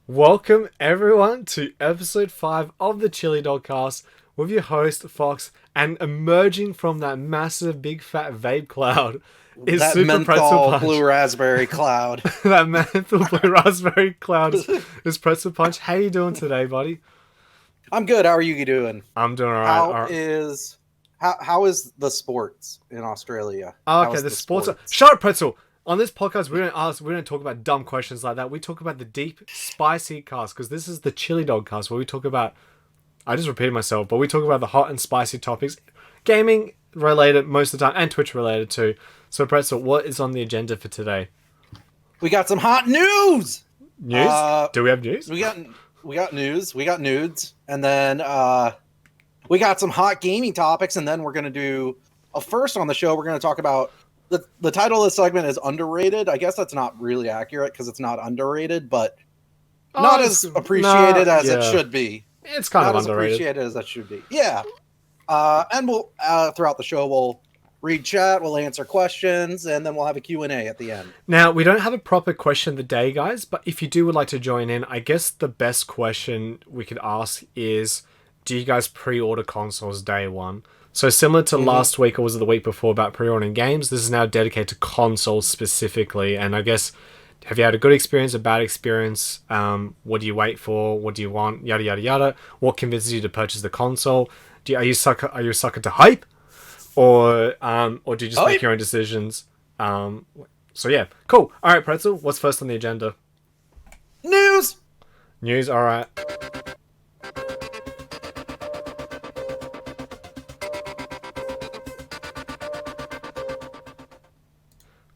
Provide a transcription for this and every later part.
Welcome everyone to episode 5 of the Chilidogcast with your host Fox, and emerging from that massive big fat vape cloud is That Super Pretzel menthol Punch. blue raspberry cloud. That menthol blue raspberry cloud is Pretzel Punch. How you doing today, buddy? I'm good. How are you doing? I'm doing alright. How is how is the sports in Australia? How Okay, is the the sports. sports? Shut up, Pretzel. On this podcast, we don't talk about dumb questions like that. We talk about the deep, spicy cast because this is the Chili Dog cast where we talk about. I just repeated myself, but we talk about the hot and spicy topics, gaming related most of the time, and Twitch related too. So, Pretzel, what is on the agenda for today? We got some hot news. News? Do we have news? We got news. We got nudes, and then we got some hot gaming topics, and then we're gonna do a first on the show. We're gonna talk about the title of the segment is underrated. I guess that's not really accurate because it's not underrated, but not as appreciated as it should be. It's kind Not of as underrated. appreciated as that should be. Yeah. And we'll throughout the show we'll read chat, we'll answer questions, and then we'll have a Q&A at the end. Now, we don't have a proper question of the day, guys, but if you do would like to join in, I guess the best question we could ask is, do you guys pre-order consoles day one? So similar to last week, or was it the week before, about pre-ordering games, this is now dedicated to consoles specifically, and I guess, have you had a good experience, a bad experience? What do you wait for? What do you want? Yada, yada, yada. What convinces you to purchase the console? Are you a sucker to hype? Or do you just make your own decisions? So yeah, cool. All right, Pretzel, what's first on the agenda? News. News. All right.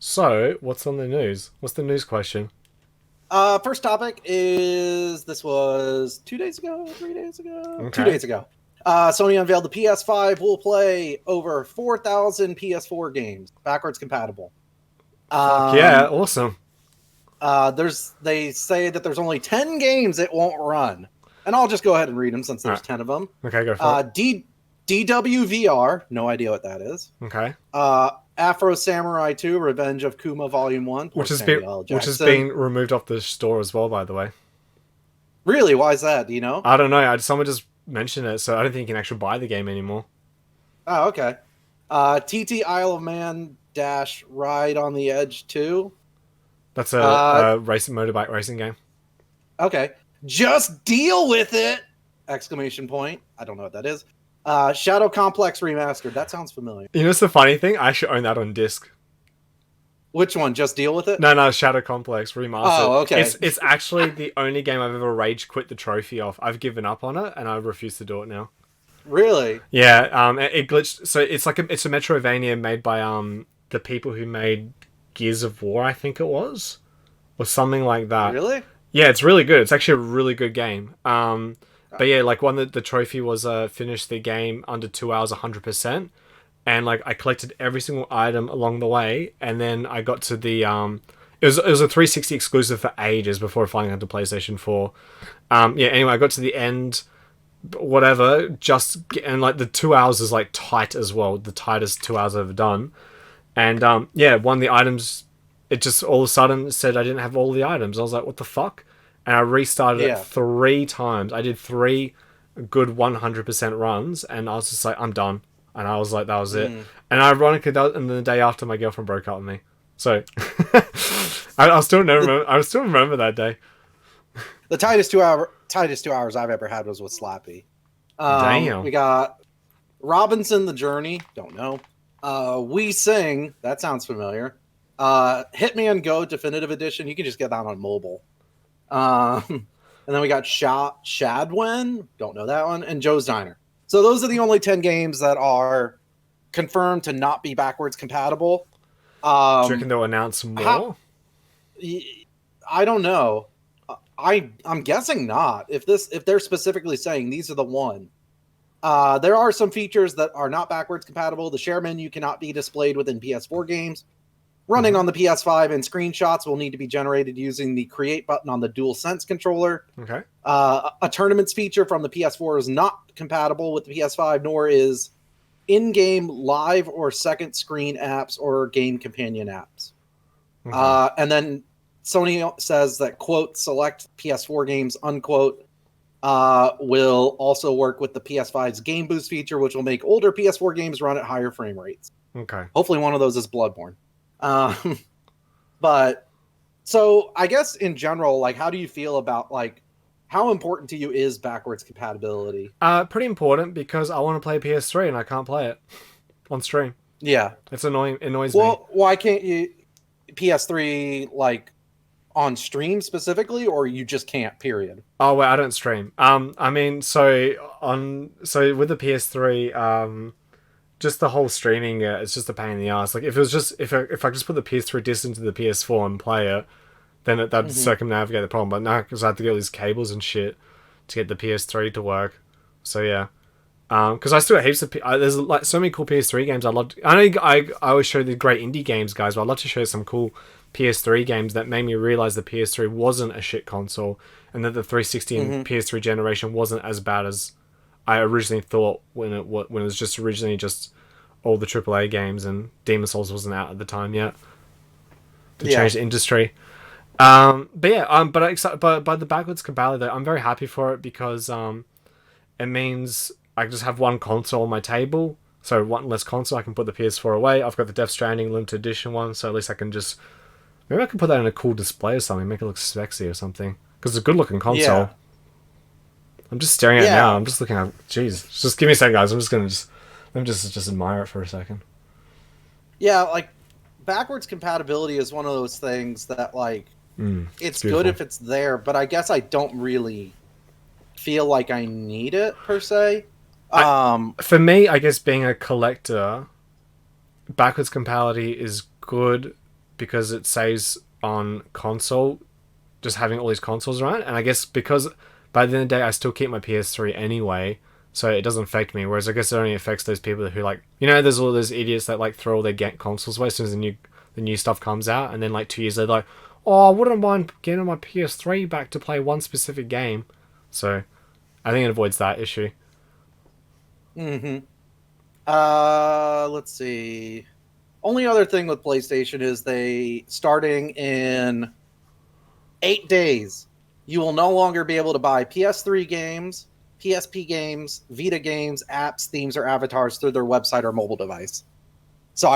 So, what's on the news? What's the news question? First topic is this was 2 days ago, 3 days ago, Okay. 2 days ago. Sony unveiled the PS5 will play over 4,000 PS4 games, backwards compatible. Yeah, awesome. They say that there's only 10 games it won't run, and I'll just go ahead and read them since there's 10 of them. Okay, go for it. DWVR, no idea what that is. Okay. Afro Samurai 2, Revenge of Kuma Volume 1, Which has been removed off the store as well, by the way. Really? Why is that? Do you know? I don't know. Someone just mentioned it, so I don't think you can actually buy the game anymore. Oh, okay. TT Isle of Man - Ride on the Edge 2. That's a motorbike racing game. Okay. Just deal with it! Exclamation point. I don't know what that is. Shadow Complex Remastered. That sounds familiar. You know what's the funny thing? I actually own that on disc. Which one? Just deal with it? No, Shadow Complex Remastered. Oh, okay. It's actually the only game I've ever rage quit the trophy off. I've given up on it, and I refuse to do it now. Really? Yeah, it glitched. So it's a Metroidvania made by the people who made Gears of War, I think it was, or something like that. Really? Yeah, it's really good. It's actually a really good game. But yeah, like the trophy was finish the game under 2 hours, 100%, and like I collected every single item along the way, and then I got to the it was a 360 exclusive for ages before it finally got to PlayStation 4. Yeah. Anyway, I got to the end. Whatever, and like the 2 hours is like tight as well, the tightest 2 hours I've ever done. And yeah, one of the items, it just all of a sudden said I didn't have all the items. I was like, what the fuck? And I restarted it 3 times. I did 3 good 100% runs, and I was just like, I'm done. And I was like, that was it. And ironically, and the day after, my girlfriend broke up with me. So I still remember that day. The tightest 2 hours I've ever had was with Slappy. Damn. We got Robinson the Journey. Don't know. We Sing. That sounds familiar. Hitman Go Definitive Edition. You can just get that on mobile. And then we got Shadwen. Don't know that one. And Joe's Diner. So those are the only 10 games that are confirmed to not be backwards compatible. Do you reckon they'll announce more? I don't know. I'm guessing not. If they're specifically saying these are the one. There are some features that are not backwards compatible. The share menu cannot be displayed within PS4 games. Running on the PS5, and screenshots will need to be generated using the create button on the DualSense controller. Okay. A tournaments feature from the PS4 is not compatible with the PS5, nor is in-game live or second screen apps or game companion apps. And then Sony says that, quote, select PS4 games, unquote, will also work with the PS5's Game Boost feature, which will make older PS4 games run at higher frame rates. Okay. Hopefully one of those is Bloodborne. But so I guess in general, like, how do you feel about, like, how important to you is backwards compatibility? Pretty important because I want to play PS3 and I can't play it on stream. Yeah. It's annoying. It annoys me. Well, why can't you PS3 like on stream specifically, or you just can't? Period. Oh wait, I don't stream. I mean, so with the PS3, just the whole streaming, it's just a pain in the ass. Like if it was just if I just put the PS3 disc into the PS4 and play it, then that'd circumnavigate the problem. But now because I have to get all these cables and shit to get the PS3 to work. So yeah. Because I still got heaps of there's like so many cool PS3 games I love. I know I always show the great indie games, guys, but I'd love to show some cool PS3 games that made me realize the PS3 wasn't a shit console and that the 360 and PS3 generation wasn't as bad as I originally thought when it was just originally just all the AAA games and Demon Souls wasn't out at the time yet to change the industry. But the backwards compatibility though, I'm very happy for it because it means I just have one console on my table, so one less console. I can put the PS4 away. I've got the Death Stranding limited edition one, so at least I can just maybe I can put that in a cool display or something, make it look sexy or something. Because it's a good looking console. Yeah. I'm just staring at it now. I'm just looking at. Jeez, just give me a second, guys. I'm just gonna let me just admire it for a second. Yeah, like backwards compatibility is one of those things that like it's good if it's there, but I guess I don't really feel like I need it per se. For me, I guess being a collector, backwards compatibility is good because it saves on console, just having all these consoles around. And I guess because by the end of the day, I still keep my PS3 anyway, so it doesn't affect me. Whereas I guess it only affects those people who like, there's all those idiots that like throw all their consoles away as soon as the new stuff comes out, and then like 2 years they're like, oh, I wouldn't mind getting my PS3 back to play one specific game. So I think it avoids that issue. Let's see. Only other thing with PlayStation is they, starting in 8 days, you will no longer be able to buy PS3 games, PSP games, Vita games, apps, themes, or avatars through their website or mobile device. So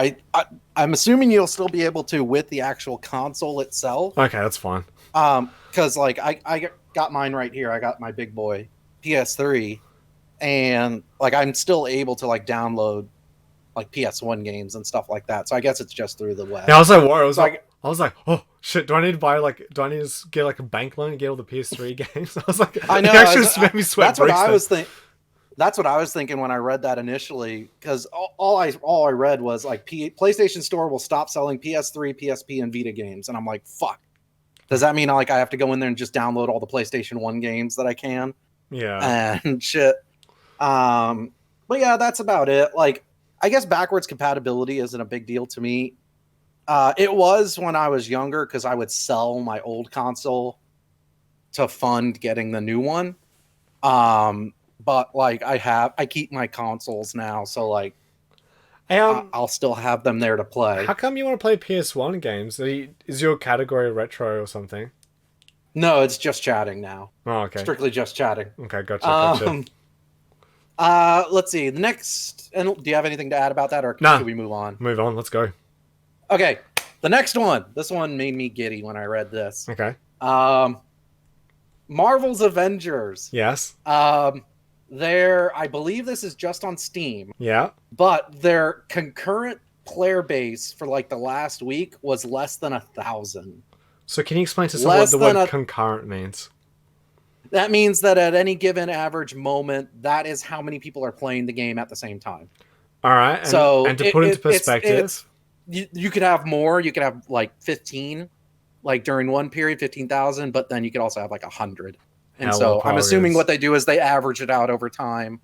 I'm assuming you'll still be able to with the actual console itself. Okay, that's fine. Because like I got mine right here. I got my big boy PS3. And like I'm still able to like download like PS1 games and stuff like that. So I guess it's just through the web. Yeah, I was like, what? I was like, oh shit! Do I need to get like a bank loan and get all the PS3 games? I was like, I know. It actually just made me sweat. That's what I was thinking. That's what I was thinking when I read that initially, because all I read was like PlayStation Store will stop selling PS3, PSP, and Vita games, and I'm like, fuck. Does that mean like I have to go in there and just download all the PlayStation 1 games that I can? Yeah. And shit. But yeah, that's about it. Like, I guess backwards compatibility isn't a big deal to me. It was when I was younger because I would sell my old console to fund getting the new one. But like I keep my consoles now, so like I'll still have them there to play. How come you want to play PS1 games? Is your category retro or something? No, it's just chatting now. Oh, okay. Strictly just chatting. Okay, gotcha. Let's see. The next, and do you have anything to add about that, or should we move on? Move on. Let's go. Okay, the next one. This one made me giddy when I read this. Okay. Marvel's Avengers. Yes. I believe this is just on Steam. Yeah. But their concurrent player base for like the last week was less than 1,000. So can you explain to someone what the word concurrent means? That means that at any given average moment, that is how many people are playing the game at the same time. All right. And to put into perspective, you could have more. You could have like 15, like during one period, 15,000, but then you could also have like 100. And so I'm assuming what they do is they average it out over time,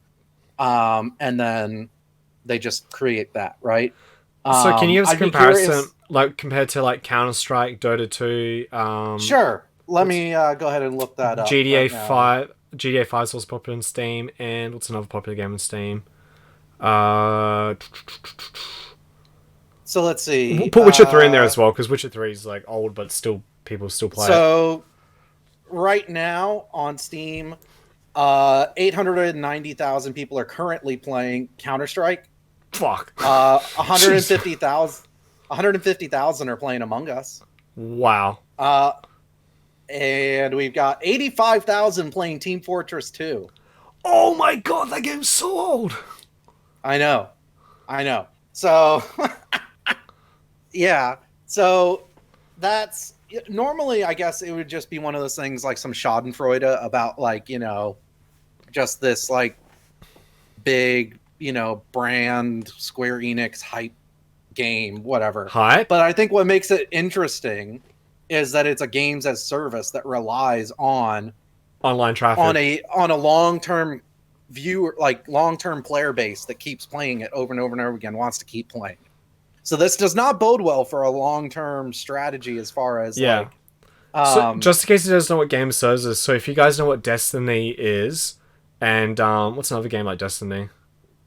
and then they just create that, right? So can you give us a comparison, like compared to like Counter-Strike, Dota 2? Sure. Let me go ahead and look that up. GTA 5. GTA 5 is also popular in Steam, and what's another popular game in Steam? So let's see. We'll put Witcher 3 in there as well, because Witcher 3 is like old, but still people still play it? So right now on Steam, 890,000 people are currently playing Counter-Strike. Fuck. Jeez. 150,000 are playing Among Us. Wow. Uh, and we've got 85,000 playing Team Fortress 2. Oh my god, that game's so old. I know. So, yeah. So that's normally, I guess it would just be one of those things like some Schadenfreude about like, just this like big, brand Square Enix hype game, whatever. Hype? But I think what makes it interesting is that it's a games as service that relies on Online traffic. on a long-term viewer, like long-term player base that keeps playing it over and over and over again, wants to keep playing. So this does not bode well for a long-term strategy as far as Yeah. So, just in case you guys know what game serves is, so if you guys know what Destiny is, and what's another game like Destiny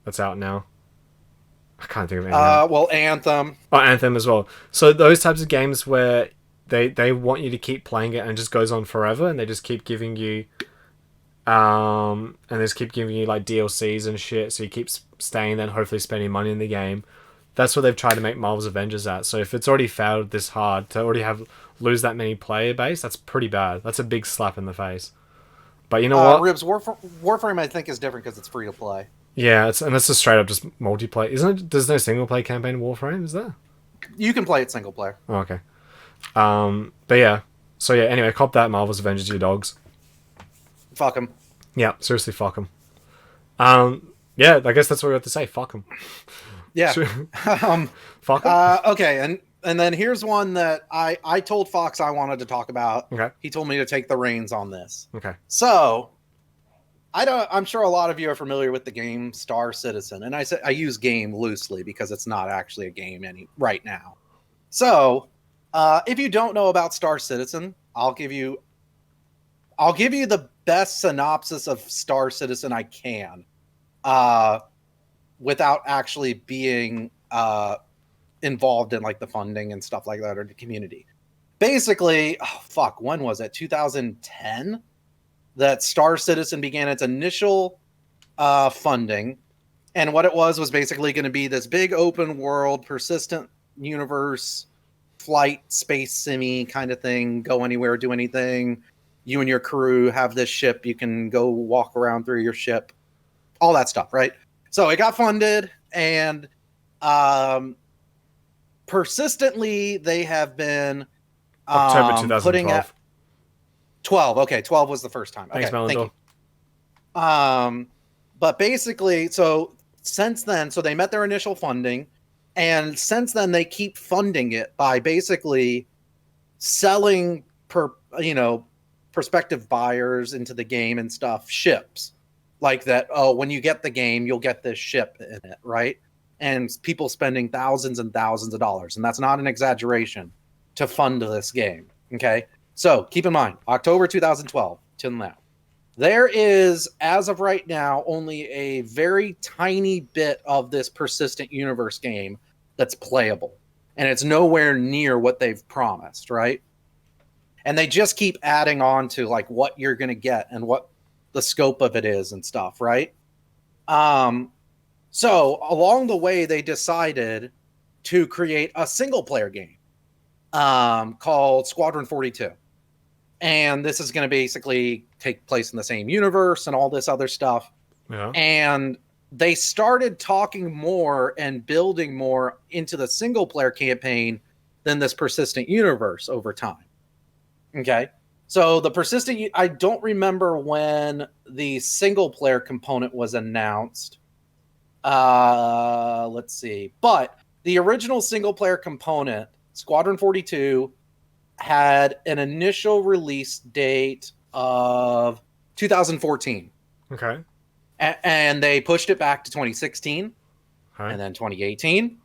that's out now? I can't think of anything. well, Anthem. Oh, Anthem as well. So those types of games where they want you to keep playing it and it just goes on forever, and they just keep giving you and they just keep giving you like DLCs and shit, so you keep staying there and hopefully spending money in the game. That's what they've tried to make Marvel's Avengers at. So if it's already failed this hard to already lose that many player base, that's pretty bad. That's a big slap in the face. But you know what? Ribs, Warframe I think is different because it's free to play. Yeah, and it's just straight up just multiplayer. Isn't it? There's no single player campaign in Warframe, is there? You can play it single player. Oh, okay. But yeah. So yeah. Anyway, cop that Marvel's Avengers, you dogs. Fuck them. Yeah, seriously, fuck them. Yeah, I guess that's what we have to say. Fuck them. Yeah. Fuck them. Okay, and then here's one that I told Fox I wanted to talk about. Okay. He told me to take the reins on this. Okay. So, I'm sure a lot of you are familiar with the game Star Citizen, and I use game loosely because it's not actually a game right now. So, if you don't know about Star Citizen, I'll give you the best synopsis of Star Citizen I can, without actually being involved in like the funding and stuff like that or the community. Basically, when was it? 2010 that Star Citizen began its initial funding, and what it was basically going to be this big open world, persistent universe, flight, space simmy kind of thing. Go anywhere, do anything. You and your crew have this ship. You can go walk around through your ship. All that stuff, right? So it got funded, and persistently they have been October 2012. putting out 12. Okay, 12 was the first time. Thanks, okay, Melendor. thank you. But basically, so since then, so they met their initial funding, and since then they keep funding it by basically selling prospective buyers into the game and stuff ships like that. Oh, when you get the game, you'll get this ship in it, right? And people spending thousands and thousands of dollars, and that's not an exaggeration, to fund this game. Okay, so keep in mind, October 2012 till now, there is, as of right now, only a very tiny bit of this persistent universe game that's playable, and it's nowhere near what they've promised, right? And they just keep adding on to like what you're going to get and what the scope of it is and stuff, right? So along the way, they decided to create a single player game called Squadron 42. And this is going to basically take place in the same universe and all this other stuff. Yeah. And they started talking more and building more into the single player campaign than this persistent universe over time. Okay. So the persistent, I don't remember when the single player component was announced. Let's see. But the original single player component, Squadron 42, had an initial release date of 2014. Okay. And they pushed it back to 2016. Right. And then 2018.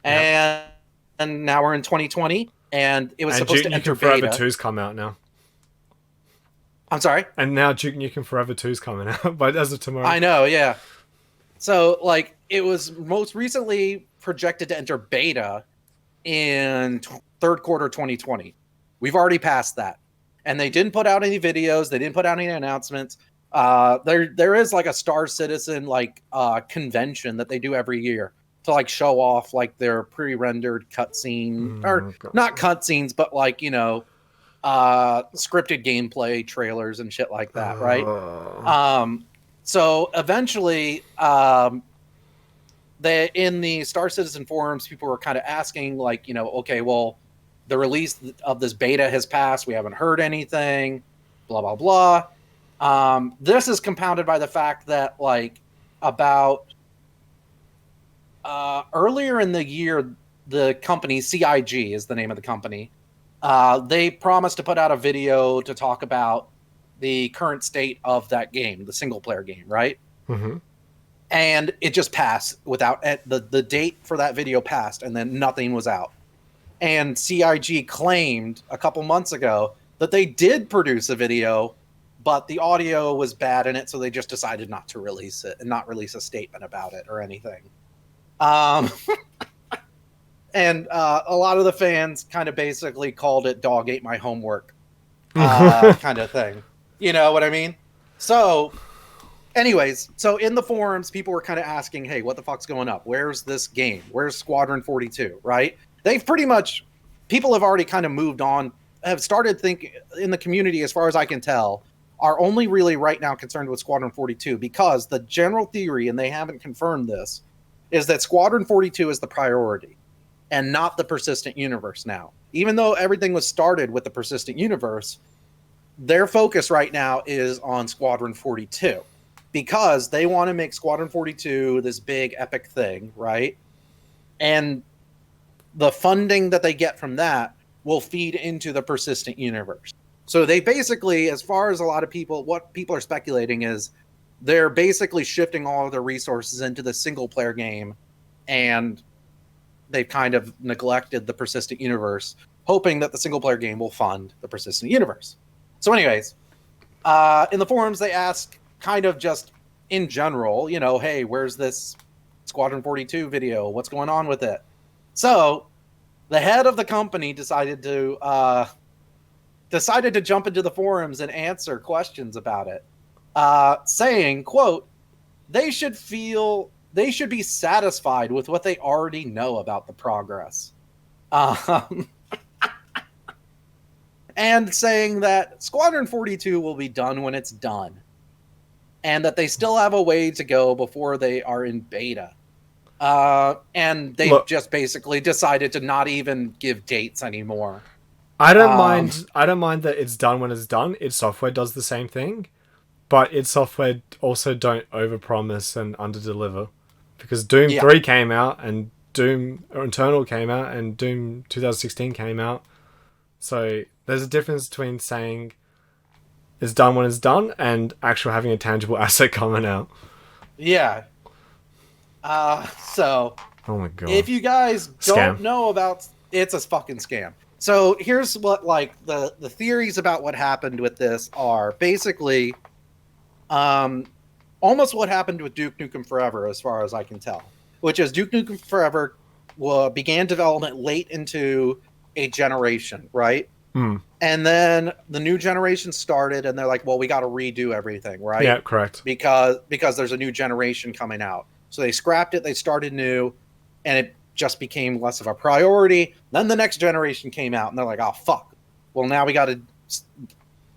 Yep. And now we're in 2020. And it was supposed to enter beta. Duke Nukem Forever 2's come out now. I'm sorry? And now Duke Nukem Forever 2's coming out, but as of tomorrow. I know, yeah. So, like, it was most recently projected to enter beta in third quarter 2020. We've already passed that. And they didn't put out any videos. They didn't put out any announcements. There is like a Star Citizen like convention that they do every year to like show off like their pre-rendered cutscene, or not cutscenes, but like, you know, scripted gameplay trailers and shit like that, right? So eventually, they, in the Star Citizen forums, people were kind of asking, like, you know, okay, well, the release of this beta has passed. We haven't heard anything, blah, blah, blah. This is compounded by the fact that, like, about earlier in the year, the company, CIG is the name of the company, they promised to put out a video to talk about the current state of that game, the single-player game, right? Mm-hmm. And it just passed without the date for that video passed, and then nothing was out. And CIG claimed a couple months ago that they did produce a video, but the audio was bad in it, so they just decided not to release it and not release a statement about it or anything. And a lot of the fans kind of basically called it "dog ate my homework" kind of thing. You know what I mean? So anyways, so in the forums, people were kind of asking, hey, what the fuck's going up? Where's this game? Where's Squadron 42, right? They've pretty much, people have already kind of moved on, have started thinking, in the community, as far as I can tell, are only really right now concerned with Squadron 42, because the general theory, and they haven't confirmed this, is that Squadron 42 is the priority and not the persistent universe now. Even though everything was started with the persistent universe, their focus right now is on Squadron 42. Because they want to make Squadron 42 this big epic thing, right? And the funding that they get from that will feed into the persistent universe. So they basically, as far as a lot of people, what people are speculating is they're basically shifting all of their resources into the single player game, and they've kind of neglected the persistent universe, hoping that the single player game will fund the persistent universe. So anyways, in the forums, they ask kind of just in general, you know, hey, where's this Squadron 42 video? What's going on with it? So the head of the company decided to jump into the forums and answer questions about it, saying, quote, they should be satisfied with what they already know about the progress. And saying that Squadron 42 will be done when it's done, and that they still have a way to go before they are in beta. And they just basically decided to not even give dates anymore. I don't mind that it's done when it's done. Id Software does the same thing, but id Software also don't overpromise and underdeliver. Because Doom 3 came out, and Doom Eternal came out, and Doom 2016 came out. So there's a difference between saying it's done when it's done and actually having a tangible asset coming out. Yeah. So, oh my god, if you guys don't know about, it's a fucking scam. So here's what, like, the theories about what happened with this are basically, almost what happened with Duke Nukem Forever, as far as I can tell, which is Duke Nukem Forever began development late into a generation, right? And then the new generation started, and they're like, well, we got to redo everything, right? Yeah, correct. Because there's a new generation coming out. So they scrapped it, they started new, and it just became less of a priority. Then the next generation came out, and they're like, oh, fuck. Well, now we got to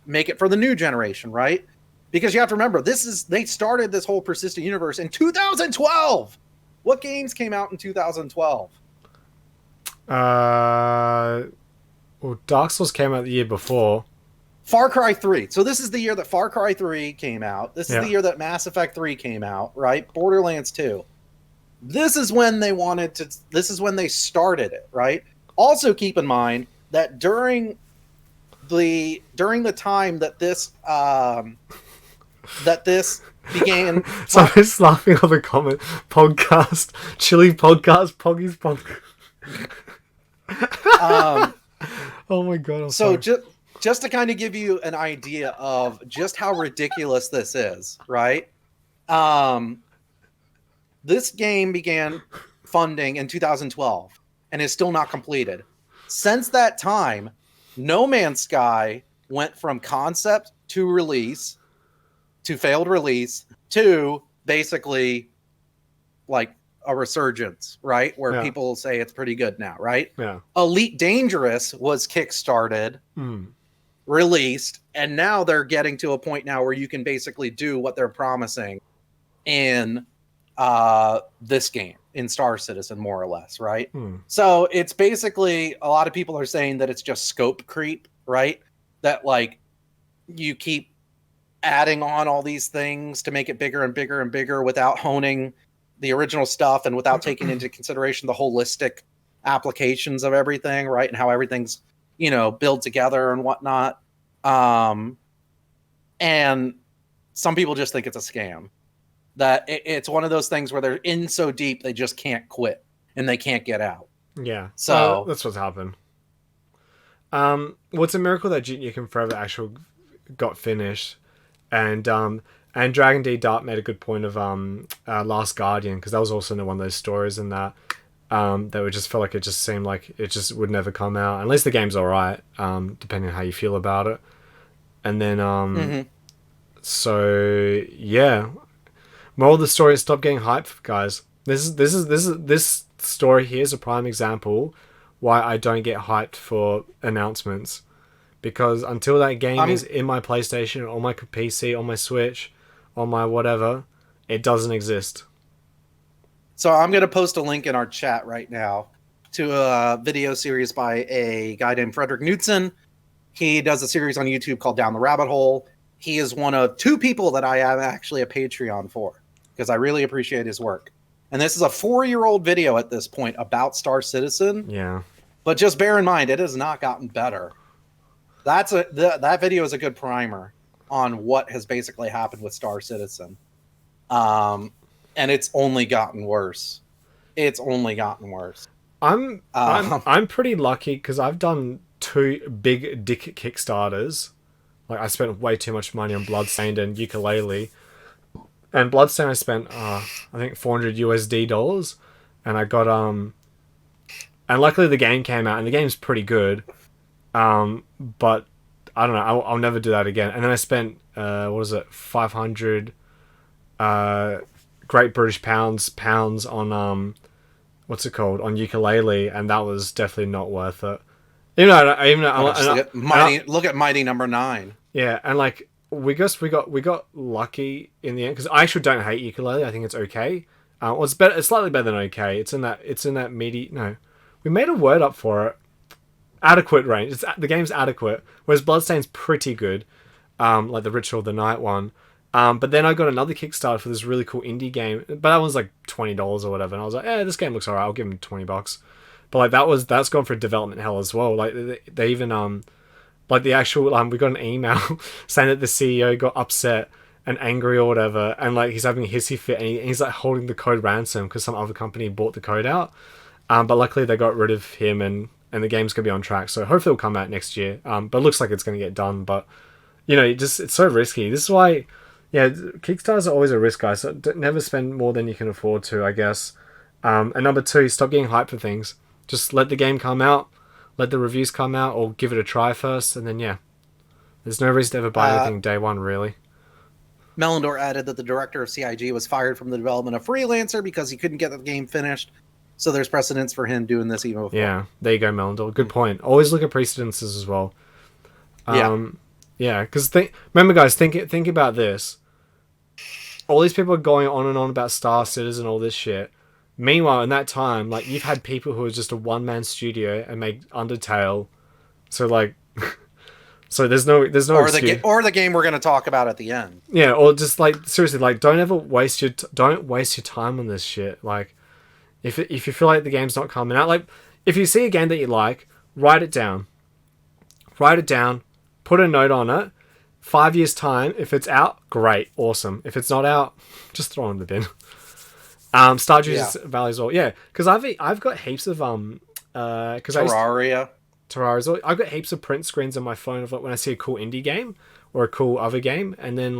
make it for the new generation, right? Because you have to remember, they started this whole persistent universe in 2012. What games came out in 2012? Well, Dark Souls came out the year before. Far Cry 3. So this is the year that Far Cry 3 came out. This is the year that Mass Effect 3 came out, right? Borderlands 2. This is when they started it, right? Also keep in mind that during the time that this began... So I'm just laughing on the comment. Podcast. Chili podcast. Poggy's podcast. Oh my god. I'm so just to kind of give you an idea of just how ridiculous this is, right? This game began funding in 2012 and is still not completed. Since that time, No Man's Sky went from concept to release to failed release to basically like a resurgence, right? Where Yeah. people say it's pretty good now, right? Yeah. Elite Dangerous was kickstarted, released, and now they're getting to a point now where you can basically do what they're promising in this game, in Star Citizen, more or less, right? So it's basically, a lot of people are saying that it's just scope creep, right? That like you keep adding on all these things to make it bigger and bigger and bigger without honing the original stuff and without taking into consideration the holistic applications of everything, right? And how everything's, built together and whatnot. And some people just think it's a scam. That it's one of those things where they're in so deep they just can't quit and they can't get out. Yeah. So that's what's happened. What's a miracle that you can forever actually got finished, and Dragon D Dart made a good point of Last Guardian, because that was also one of those stories in that would just feel like it just seemed like it just would never come out. At least the game's alright, depending on how you feel about it. And then so yeah, moral of the story is stop getting hyped, guys. This story here is a prime example why I don't get hyped for announcements, because until that game is in my PlayStation, on my PC, on my Switch, on my whatever, it doesn't exist. So I'm going to post a link in our chat right now to a video series by a guy named Frederick Knudsen. He does a series on YouTube called Down the Rabbit Hole. He is one of 2 people that I am actually a Patreon for, because I really appreciate his work. And this is a 4-year-old video at this point about Star Citizen. Yeah. But just bear in mind, it has not gotten better. That video is a good primer on what has basically happened with Star Citizen. And it's only gotten worse. It's only gotten worse. I'm pretty lucky because I've done 2 big dick Kickstarters. Like, I spent way too much money on Bloodstained and Yooka-Laylee. And Bloodstained I spent I think $400 and I got and luckily the game came out and the game's pretty good. But I don't know, I'll never do that again. And then I spent 500 Great British pounds on what's it called, on Yooka-Laylee, and that was definitely not worth it. Look at Mighty Number 9. Yeah, and like we got lucky in the end, because I actually don't hate Yooka-Laylee. I think it's okay. Well, it's better. It's slightly better than okay. It's in that meaty. No, we made a word up for it. Adequate range. The game's adequate, whereas Bloodstained's pretty good. Like the Ritual of the Night one. But then I got another Kickstarter for this really cool indie game, but that one's like $20 or whatever, and I was like, this game looks alright. I'll give him $20. But like that's gone for development hell as well. Like they even like the actual we got an email saying that the CEO got upset and angry or whatever, and like he's having a hissy fit, and he's like holding the code ransom because some other company bought the code out. But luckily they got rid of him, and the game's gonna be on track. So hopefully it'll come out next year. But it looks like it's gonna get done. But it's so risky. This is why, Kickstarters are always a risk, guys. So never spend more than you can afford to, I guess. And number 2, stop getting hyped for things. Just let the game come out, let the reviews come out, or give it a try first, and then there's no reason to ever buy anything day one, really. Melendor added that the director of CIG was fired from the development of Freelancer because he couldn't get the game finished. So there's precedence for him doing this even before. Yeah, there you go, Melendor. Good point. Always look at precedences as well. Because remember, guys, think about this. All these people are going on and on about Star Citizen and all this shit. Meanwhile, in that time, like, you've had people who are just a one-man studio and make Undertale. So, like, so there's no excuse. Or the game we're going to talk about at the end. Yeah, or just, like, seriously, like, don't waste your time on this shit. Like, if you feel like the game's not coming out, like, if you see a game that you like, write it down. Put a note on it. 5 years time, if it's out, great, awesome. If it's not out, just throw it in the bin. Stardew Valley as well. Yeah, because I've got heaps of Terraria. I've got heaps of print screens on my phone of like when I see a cool indie game or a cool other game, and then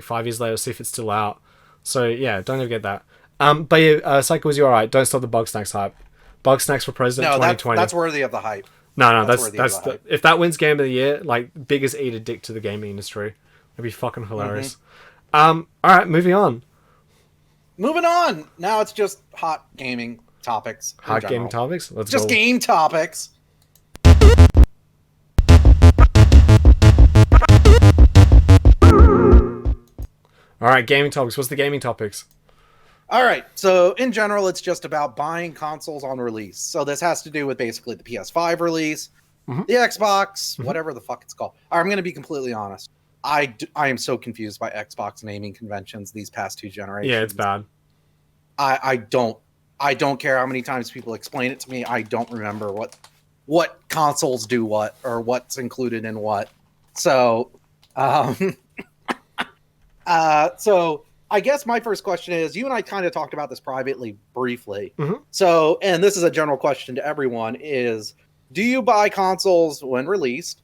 5 years later, see if it's still out. So yeah, don't ever get that. But yeah, Psycho, was you alright? Don't stop the Bug Snacks hype. Bug Snacks for President 2020. That's worthy of the hype. No, That's worthy of that's the hype. if that wins Game of the Year, like biggest eat a dick to the gaming industry. It'd be fucking hilarious. All right, moving on. Moving on. Now it's just hot gaming topics. Hot gaming topics. Let's just go. game topics. All right, gaming topics. What's the gaming topics? All right. So in general, it's just about buying consoles on release. So this has to do with basically the PS5 release, the Xbox, whatever the fuck it's called. I'm going to be completely honest. I am so confused by Xbox naming conventions these past 2 generations. Yeah, it's bad. I don't care how many times people explain it to me. I don't remember what consoles do what or what's included in what. So, so I guess my first question is, you and I kind of talked about this privately, briefly. So, and this is a general question to everyone is, do you buy consoles when released?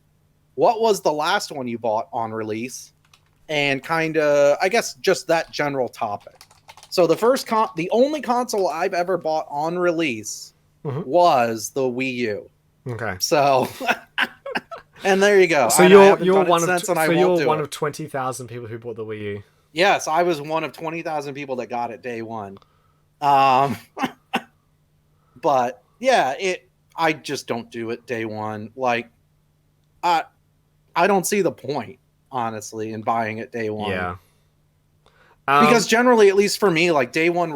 What was the last one you bought on release? And kind of, I guess, just that general topic. So the only console I've ever bought on release was the Wii U. Okay. So, and there you go. So you're one of 20,000 people who bought the Wii U. Yes, I was one of 20,000 people that got it day one. But yeah, I just don't do it day one. Like, I don't see the point, honestly, in buying it day one. Yeah. Because generally, at least for me, like day one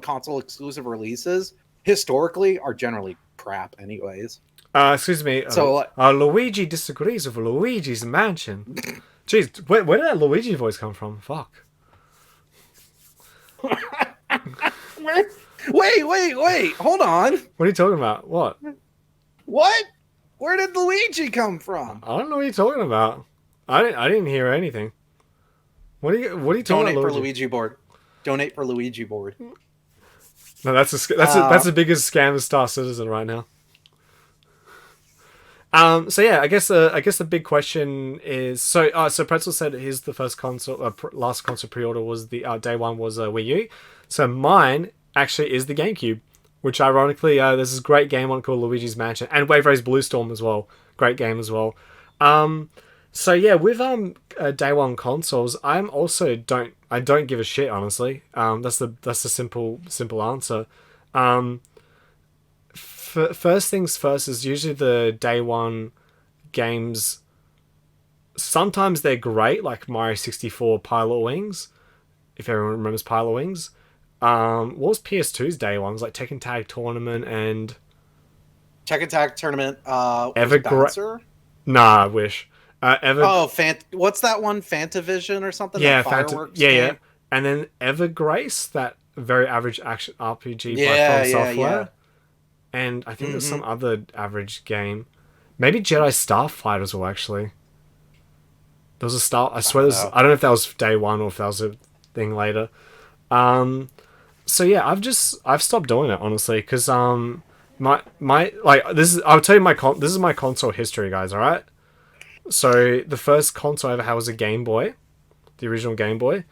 console exclusive releases historically are generally crap anyways. Excuse me. So Luigi disagrees with Luigi's Mansion. Jeez, where did that Luigi voice come from? Fuck. Wait, hold on. What are you talking about? What? Where did Luigi come from? I don't know what you're talking about. I didn't hear anything. What are you talking about? Donate for Luigi board. No, that's the biggest scam of Star Citizen right now. So yeah, I guess the big question is so Pretzel said his the first console last console pre-order was the day one was Wii U. So mine actually is the GameCube, which ironically there's this great game on it called Luigi's Mansion and Wave Race Blue Storm as well. Great game as well. So yeah, with day one consoles, I don't give a shit, honestly. That's the simple answer. First things first is usually the day one games. Sometimes they're great, like Mario 64 Pilot Wings, if everyone remembers Pilot Wings. What was PS2's day one? It was like Tekken Tag Tournament and Tekken Tag Tournament. Evergreat. Nah, I wish. What's that one? Fantavision or something? Yeah, yeah. And then Evergrace, that very average action RPG by From Software. Yeah. And I think there's some other average game. Maybe Jedi Starfighter as well, actually. There was a Star... I swear I don't know if that was day one or if that was a thing later. So yeah, I've stopped doing it, honestly, because I'll tell you this is my console history, guys, alright? So the first console I ever had was a Game Boy. The original Game Boy.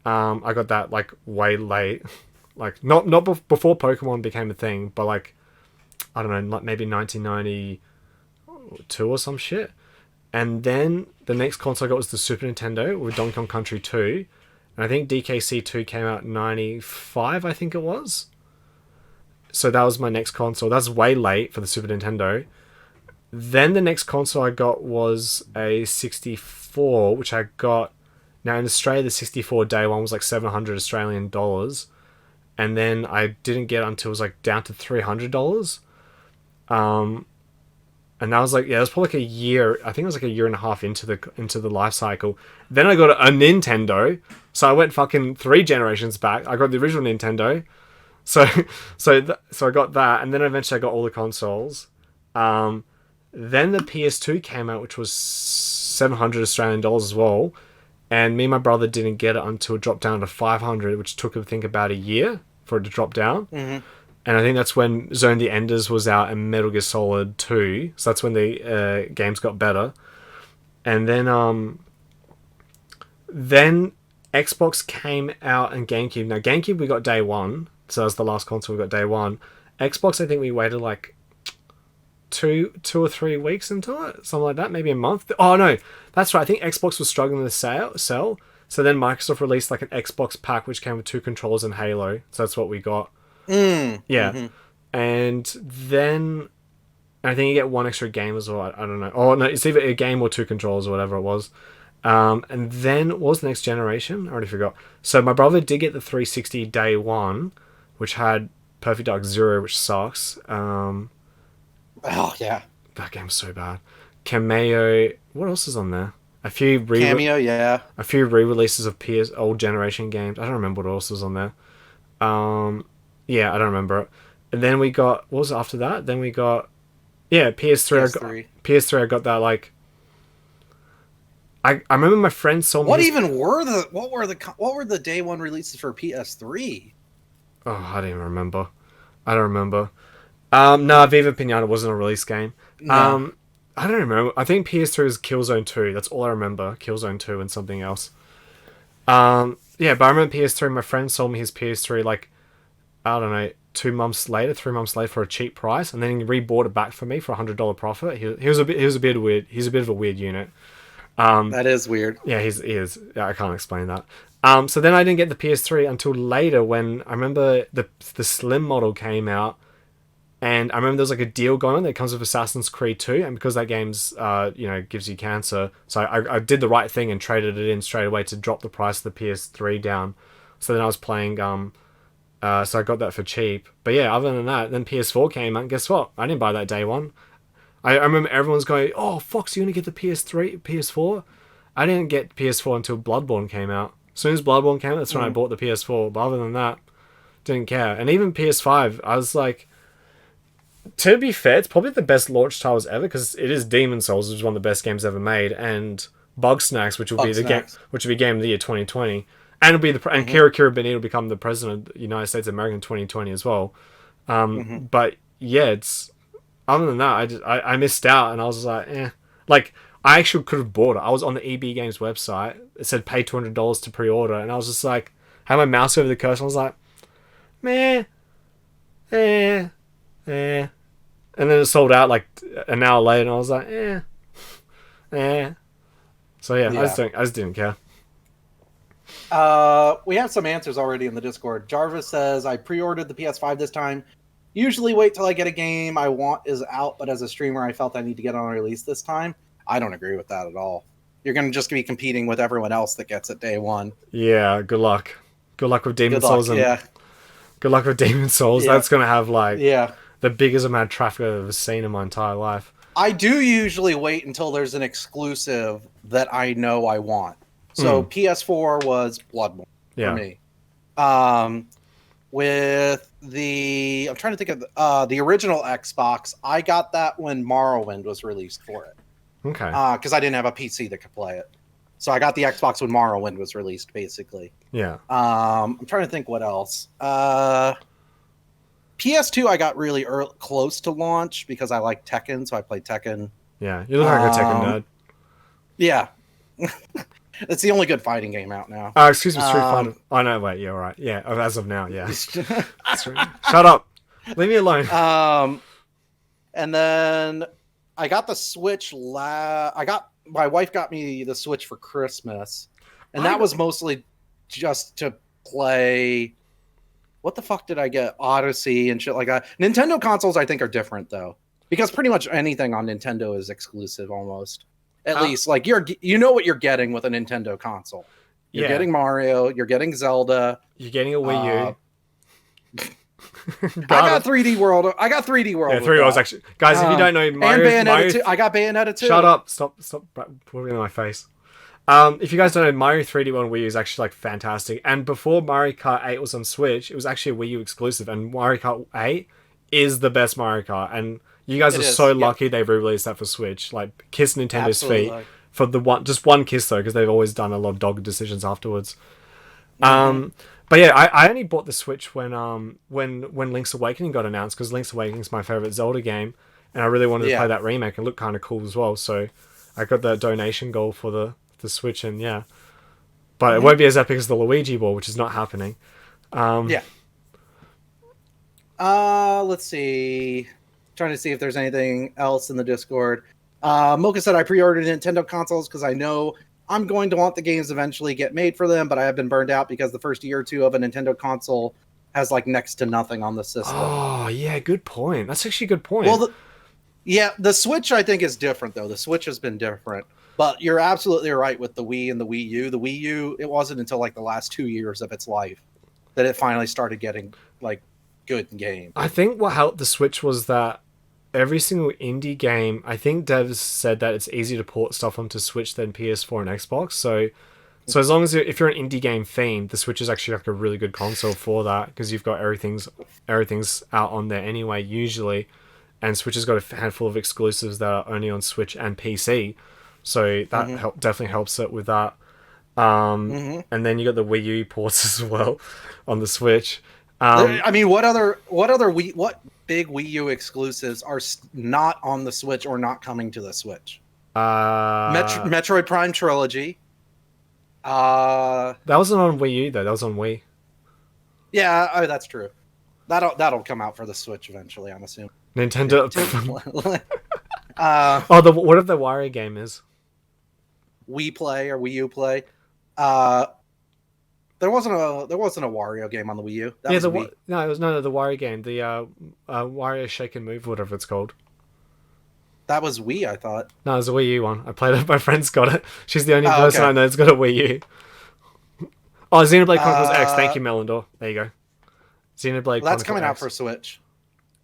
I got that like way late. Like not before Pokemon became a thing, but like I don't know, like maybe 1992 or some shit. And then the next console I got was the Super Nintendo with Donkey Kong Country 2. And I think DKC 2 came out in 95, I think it was. So that was my next console. That's way late for the Super Nintendo. Then the next console I got was a 64, which I got... Now in Australia, the 64 day one was like 700 Australian dollars. And then I didn't get it until it was like down to $300. And that was like, yeah, it was probably like a year. I think it was like a year and a half into the life cycle. Then I got a Nintendo. So I went fucking 3 generations back. I got the original Nintendo. So I got that. And then eventually I got all the consoles. Then the PS2 came out, which was 700 Australian dollars as well. And me and my brother didn't get it until it dropped down to 500, which took, I think, about a year for it to drop down. Mm-hmm. And I think that's when Zone the Enders was out and Metal Gear Solid 2. So that's when the games got better. And then Xbox came out and GameCube. Now, GameCube we got day one. So that was the last console we got day one. Xbox, I think we waited like two or 3 weeks into it, something like that, maybe a month. Oh no, that's right. I think Xbox was struggling to sell. So then Microsoft released like an Xbox pack which came with 2 controllers and Halo. So that's what we got. Yeah, and then I think you get 1 extra game as well. I don't know. Oh no, it's either a game or 2 controllers or whatever it was. And then what was the next generation? I already forgot. So my brother did get the 360 day one, which had Perfect Dark Zero, which sucks. Oh yeah, that game's so bad. Cameo. What else is on there? Cameo, yeah. A few re-releases of PS old generation games. I don't remember what else was on there. Yeah, I don't remember it. And then we got, what was it after that? Then we got, yeah, PS3. PS3. I got that like. I remember my friend sold me. What were the day one releases for PS3? Oh, I don't even remember. I don't remember. No, Viva Pinata wasn't a release game. No. I don't remember. I think PS3 was Killzone 2. That's all I remember. Killzone 2 and something else. Yeah, but I remember PS3. My friend sold me his PS3 like, I don't know, 3 months later for a cheap price, and then he rebought it back for me for $100 profit. He was a bit weird. He's a bit of a weird unit. That is weird. Yeah, he is. I can't explain that. So then I didn't get the PS3 until later when I remember the Slim model came out, and I remember there's like a deal going on that comes with Assassin's Creed 2, and because that game's gives you cancer, so I did the right thing and traded it in straight away to drop the price of the PS3 down. So then I was playing so I got that for cheap. But yeah, other than that, then PS4 came out, and guess what? I didn't buy that day one. I remember everyone's going, "Oh, Fox, you gonna get the PS4?" I didn't get PS4 until Bloodborne came out. As soon as Bloodborne came out, that's when I bought the PS4. But other than that, didn't care. And even PS5, I was like, to be fair, it's probably the best launch titles ever because it is Demon Souls, which is one of the best games ever made, and Bugsnax, which will be game of the year 2020, and it'll be and Kira Benito will become the president of the United States of America in 2020 as well. But yeah, it's. Other than that, I missed out, and I was just like, eh. Like, I actually could have bought it. I was on the EB Games website. It said pay $200 to pre-order, and I was just like, had my mouse over the cursor, and I was like, meh, eh. And then it sold out like an hour later, and I was like, eh. So yeah. I just didn't care. We have some answers already in the Discord. Jarvis says, I pre-ordered the PS5 this time. Usually wait till I get a game I want is out, but as a streamer, I felt I need to get on release this time. I don't agree with that at all. You're going to just be competing with everyone else that gets it day one. Yeah, good luck. Good luck with Demon Souls. Good luck with Demon Souls. Yeah. That's going to have the biggest amount of traffic I've ever seen in my entire life. I do usually wait until there's an exclusive that I know I want. So PS4 was Bloodborne for me. With I'm trying to think of the original Xbox, I got that when Morrowind was released for it. Okay. Because I didn't have a PC that could play it. So I got the Xbox when Morrowind was released, basically. Yeah. I'm trying to think what else. PS2 I got really close to launch because I like Tekken, so I played Tekken. Yeah, you look like a Tekken nerd. Yeah. It's the only good fighting game out now. Excuse me, Street Fighter. Oh, no, wait, yeah, all right. Yeah, as of now, yeah. Shut up. Leave me alone. And then I got the Switch. My wife got me the Switch for Christmas. And that was mostly just to play... What the fuck did I get? Odyssey and shit like that. Nintendo consoles, I think, are different, though. Because pretty much anything on Nintendo is exclusive, almost. At least, like you know what you're getting with a Nintendo console. You're getting Mario. You're getting Zelda. You're getting a Wii U. I got 3D World. I got 3D World. Yeah, 3D World's actually, guys. If you don't know, Mario 2. I got Bayonetta 2. Shut up! Stop putting it in my face. If you guys don't know, Mario 3D World on Wii U is actually like fantastic. And before Mario Kart 8 was on Switch, it was actually a Wii U exclusive. And Mario Kart 8 is the best Mario Kart. And you guys are so lucky they re-released that for Switch. Like, kiss Nintendo's feet for just one kiss though, because they've always done a lot of dog decisions afterwards. But yeah, I only bought the Switch when Link's Awakening got announced, because Link's Awakening is my favorite Zelda game, and I really wanted to play that remake and look kind of cool as well. So I got the donation goal for the Switch, and but it won't be as epic as the Luigi Ball, which is not happening. Let's see. trying to see if there's anything else in the Discord. Mocha said I pre-ordered Nintendo consoles because I know I'm going to want the games eventually get made for them, but I have been burned out because the first year or two of a Nintendo console has like next to nothing on the system. Oh, yeah, good point. That's actually a good point. Well, the Switch I think is different though. The Switch has been different. But you're absolutely right with the Wii and the Wii U. The Wii U, it wasn't until like the last 2 years of its life that it finally started getting like good games. I think what helped the Switch was that every single indie game, I think devs said that it's easier to port stuff onto Switch than PS4 and Xbox. So as long as if you're an indie game fiend, the Switch is actually like a really good console for that because you've got everything's out on there anyway usually, and Switch has got a handful of exclusives that are only on Switch and PC. So that definitely helps it with that. And then you got the Wii U ports as well on the Switch. I mean, what big Wii U exclusives are not on the Switch or not coming to the Switch? Metroid Prime Trilogy. That wasn't on Wii U though. That was on Wii. Yeah, that's true. That'll come out for the Switch eventually, I'm assuming. Nintendo. What if the Wario game is? Wii Play or Wii U Play. There wasn't a Wario game on the Wii U. No, it was the Wario game, the Wario Shake and Move, whatever it's called. That was Wii, I thought. No, it was a Wii U one. I played it. My friend's got it. She's the only person I know that's got a Wii U. Oh, Xenoblade Chronicles X. Thank you, Melindor. There you go. Xenoblade. That's coming out for Switch.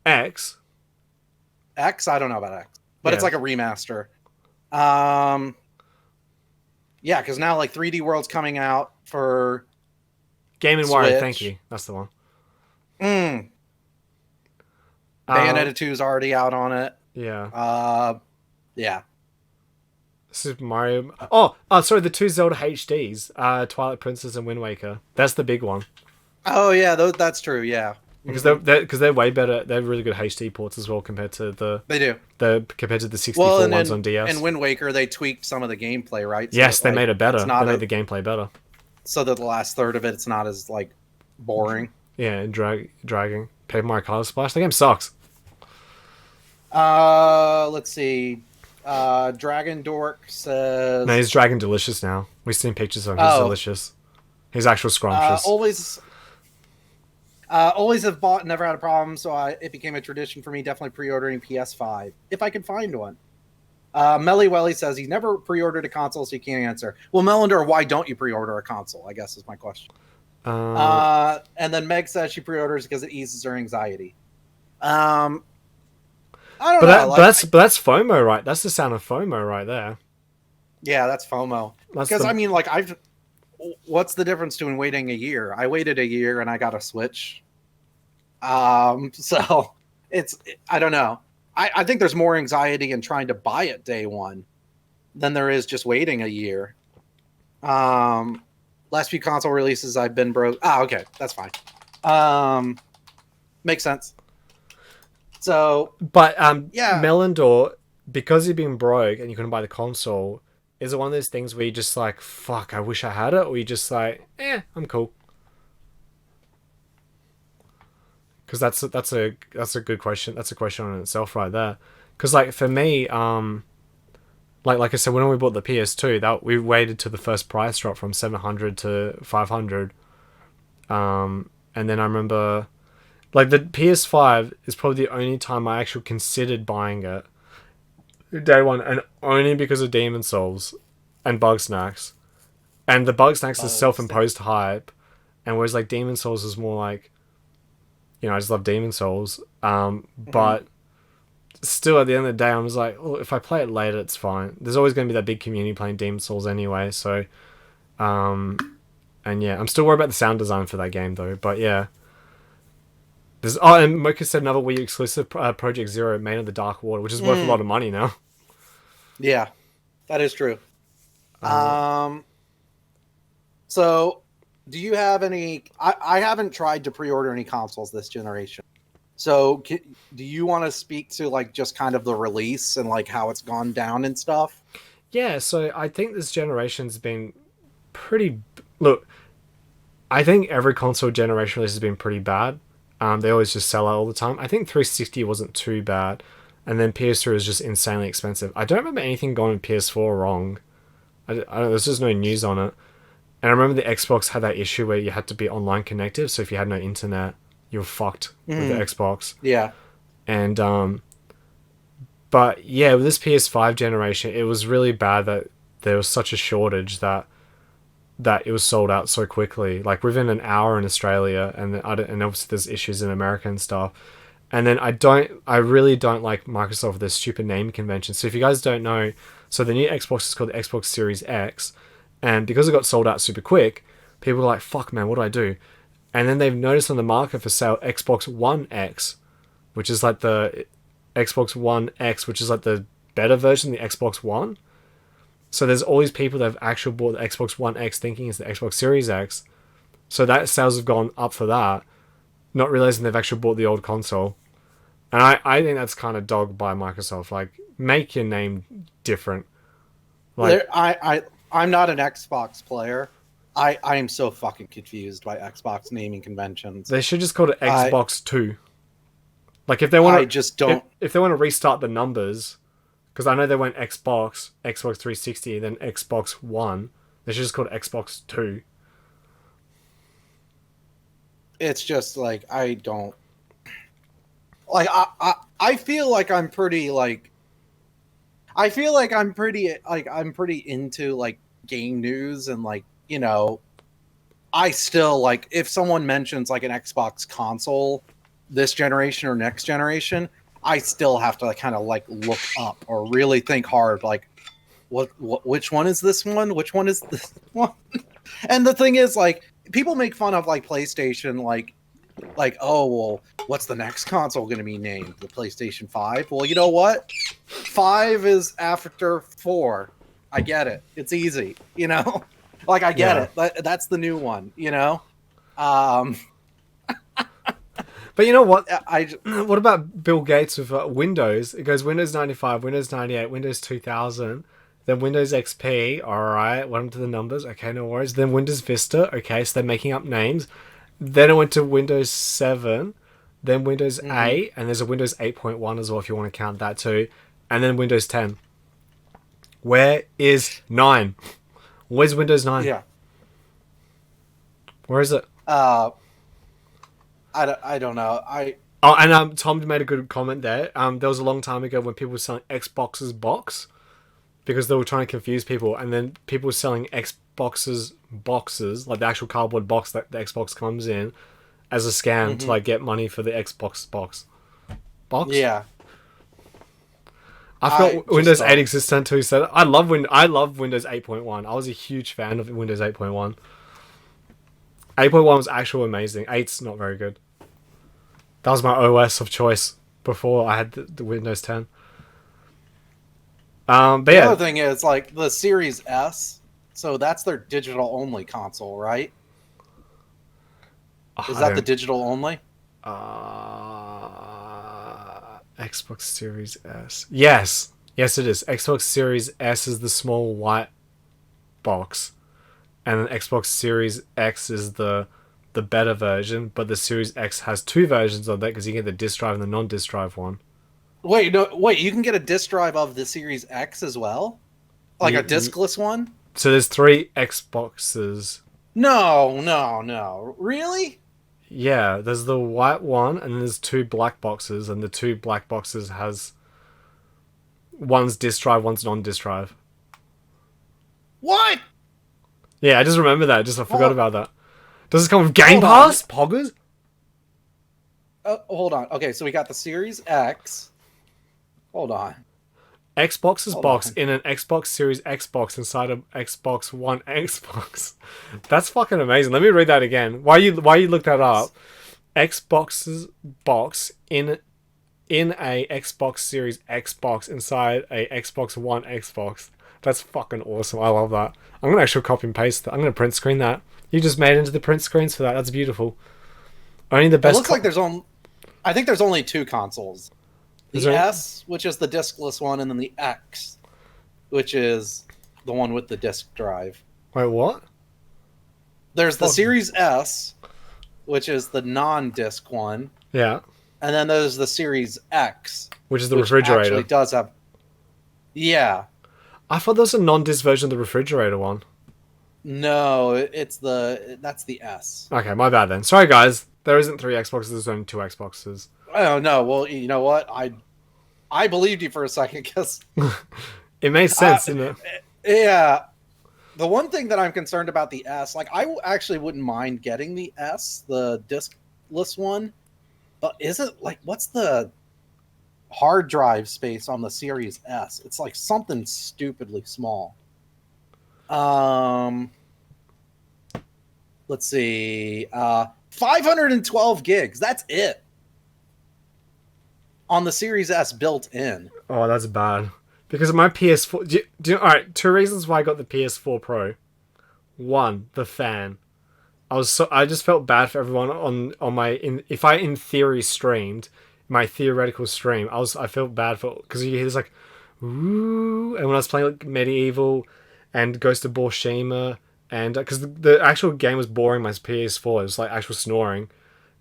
X. X. I don't know about X, but it's like a remaster. Yeah, because now like 3D World's coming out for Game & Wario. Thank you. That's the one. Bayonetta 2 is already out on it. Yeah. Yeah. Super Mario. Sorry, the two Zelda HDs, Twilight Princess and Wind Waker. That's the big one. Oh yeah, that's true. Yeah. Because they're way better. They're really good HD ports as well compared to the 64 ones on DS. And Wind Waker, they tweaked some of the gameplay, right? So yes, they made it better. They made the gameplay better. So that the last third of it's not as like boring. Yeah, and dragging. Paper Mario Color Splash. The game sucks. Let's see. Dragon Dork says. No, he's Dragon Delicious now. We've seen pictures of him. He's delicious. He's actual scrumptious. Always have bought and never had a problem, so it became a tradition for me, definitely pre-ordering PS5, if I could find one. Melly Welly says he's never pre-ordered a console, so he can't answer. Well, Melander, why don't you pre-order a console, I guess is my question. And then Meg says she pre-orders because it eases her anxiety. I don't know. But that's FOMO, right? That's the sound of FOMO right there. Yeah, that's FOMO. Because, I mean, like, what's the difference between waiting a year? I waited a year and I got a Switch. So I don't know. I think there's more anxiety in trying to buy it day one than there is just waiting a year. Last few console releases I've been broke. Okay, that's fine. Makes sense. So, but yeah, Melindor, because you've been broke and you couldn't buy the console, is it one of those things where you just like, fuck, I wish I had it, or you just like, I'm cool? Because that's a good question. That's a question on itself right there. Because like for me, like I said, when we bought the PS2, that we waited till the first price drop from 700 to 500, and then I remember, like the PS5 is probably the only time I actually considered buying it. Day one, and only because of Demon Souls and Bugsnax. And the Bugsnax is self-imposed hype, and whereas like Demon Souls is more like, I just love Demon Souls. But still at the end of the day, I was like, if I play it later, it's fine. There's always going to be that big community playing Demon Souls anyway, so and yeah, I'm still worried about the sound design for that game though, but yeah. And Mocha said another Wii U exclusive, Project Zero, Made of the Dark Water, which is worth a lot of money now. Yeah, that is true. So, do you have any... I haven't tried to pre-order any consoles this generation. So, do you want to speak to, like, just kind of the release and, like, how it's gone down and stuff? Yeah, so I think this generation's been pretty... Look, I think every console generation release has been pretty bad. They always just sell out all the time. I think 360 wasn't too bad, and then PS3 was just insanely expensive. I don't remember anything going PS4 wrong. There's just no news on it. And I remember the Xbox had that issue where you had to be online connected, so if you had no internet, you were fucked with the Xbox. Yeah. And but yeah, with this PS5 generation, it was really bad that there was such a shortage that it was sold out so quickly, like within an hour in Australia, and obviously there's issues in America and stuff. And then I really don't like Microsoft with their stupid name convention. So if you guys don't know, so the new Xbox is called the Xbox Series X, and because it got sold out super quick, people were like, "Fuck, man, what do I do?" And then they've noticed on the market for sale Xbox One X, which is like the Xbox One X, which is like the better version of the Xbox One. So there's all these people that have actually bought the Xbox One X thinking it's the Xbox Series X. So that sales have gone up for that, not realizing they've actually bought the old console. And I think that's kind of dogged by Microsoft. Like, make your name different. Like, I'm not an Xbox player. I am so fucking confused by Xbox naming conventions. they should just call it Xbox 2. Like, if they want to, I just don't. if they want to restart the numbers, because I know they went Xbox 360, then Xbox One. They should just call it Xbox 2. It's just like I don't like. I feel like I'm pretty like. I feel like I'm pretty into like game news and like I still like if someone mentions like an Xbox console this generation or next generation, I still have to like kind of like look up or really think hard like which one is this one? Which one is this one? And the thing is like people make fun of like PlayStation like oh well what's the next console going to be named? The PlayStation 5? Well, you know what? 5 is after 4. I get it. It's easy, Like I get it. That's the new one, But you know what? I What about Bill Gates with Windows? It goes Windows 95, Windows 98, Windows 2000, then Windows XP. All right, went to the numbers. Okay, no worries. Then Windows Vista. Okay, so they're making up names. Then I went to Windows 7, then Windows 8, and there's a Windows 8.1 as well if you want to count that too, and then Windows 10. Where is 9? Where's Windows 9? Yeah. Where is it? I don't know. Oh, and Tom made a good comment there. There was a long time ago when people were selling Xbox's box because they were trying to confuse people, and then people were selling Xbox's boxes, like the actual cardboard box that the Xbox comes in, as a scam to like get money for the Xbox box. Yeah. I forgot Windows 8 exists until you said it. I love Windows 8.1. I was a huge fan of Windows 8.1. 8.1 was actually amazing. 8's not very good. That was my OS of choice before I had the Windows 10. But the yeah. other thing is like the Series S, so that's their digital only console, right? Is that the digital only? Xbox Series S. Yes, it is. Xbox Series S is the small white box, and then Xbox Series X is the better version. But the Series X has 2 versions of that because you get the disc drive and the non-disc drive one. Wait, you can get a disc drive of the Series X as well, like a discless one. So there's 3 Xboxes. No, really? Yeah, there's the white one, and there's 2 black boxes, and the 2 black boxes has one's disc drive, one's non-disc drive. What? Yeah, I just remember that. I forgot about that. Does this come with Game Pass? Poggers? Hold on. Okay, so we got the Series X. Hold on. Xbox's box in an Xbox Series Xbox inside of Xbox One Xbox. That's fucking amazing. Let me read that again. Why you look that up? Xbox's box in a Xbox Series Xbox inside a Xbox One Xbox. That's fucking awesome. I love that. I'm gonna actually copy and paste that. I'm gonna print screen that. You just made into the print screens for that. That's beautiful. Only the best. It looks like I think there's only 2 consoles. The S, which is the discless one, and then the X, which is the one with the disc drive. Wait, what? There's the Series S, which is the non-disc one, Yeah. and then there's the Series X, Which is the which refrigerator. actually does have. Yeah. I thought there was a non-disc version of the refrigerator one. No, that's the S. Okay, my bad then. Sorry, guys. There isn't 3 Xboxes. There's only 2 Xboxes. Oh no. Well, you know what? I believed you for a second because It makes sense, didn't it? yeah. The one thing that I'm concerned about the S, like I actually wouldn't mind getting the S, the diskless one, but is it like what's the hard drive space on the Series S? It's like something stupidly small. Let's see. 512 gigs. That's it. On the Series S built in. Oh, that's bad. Because my PS4... Alright, 2 reasons why I got the PS4 Pro. 1, the fan. I just felt bad for everyone on my... if I, in theory, streamed, my theoretical stream, I felt bad for... Because you hear this, like... Ooh, and when I was playing, like, Medieval and Ghost of Borshima, and... Because the actual game was boring my PS4. It was, like, actual snoring.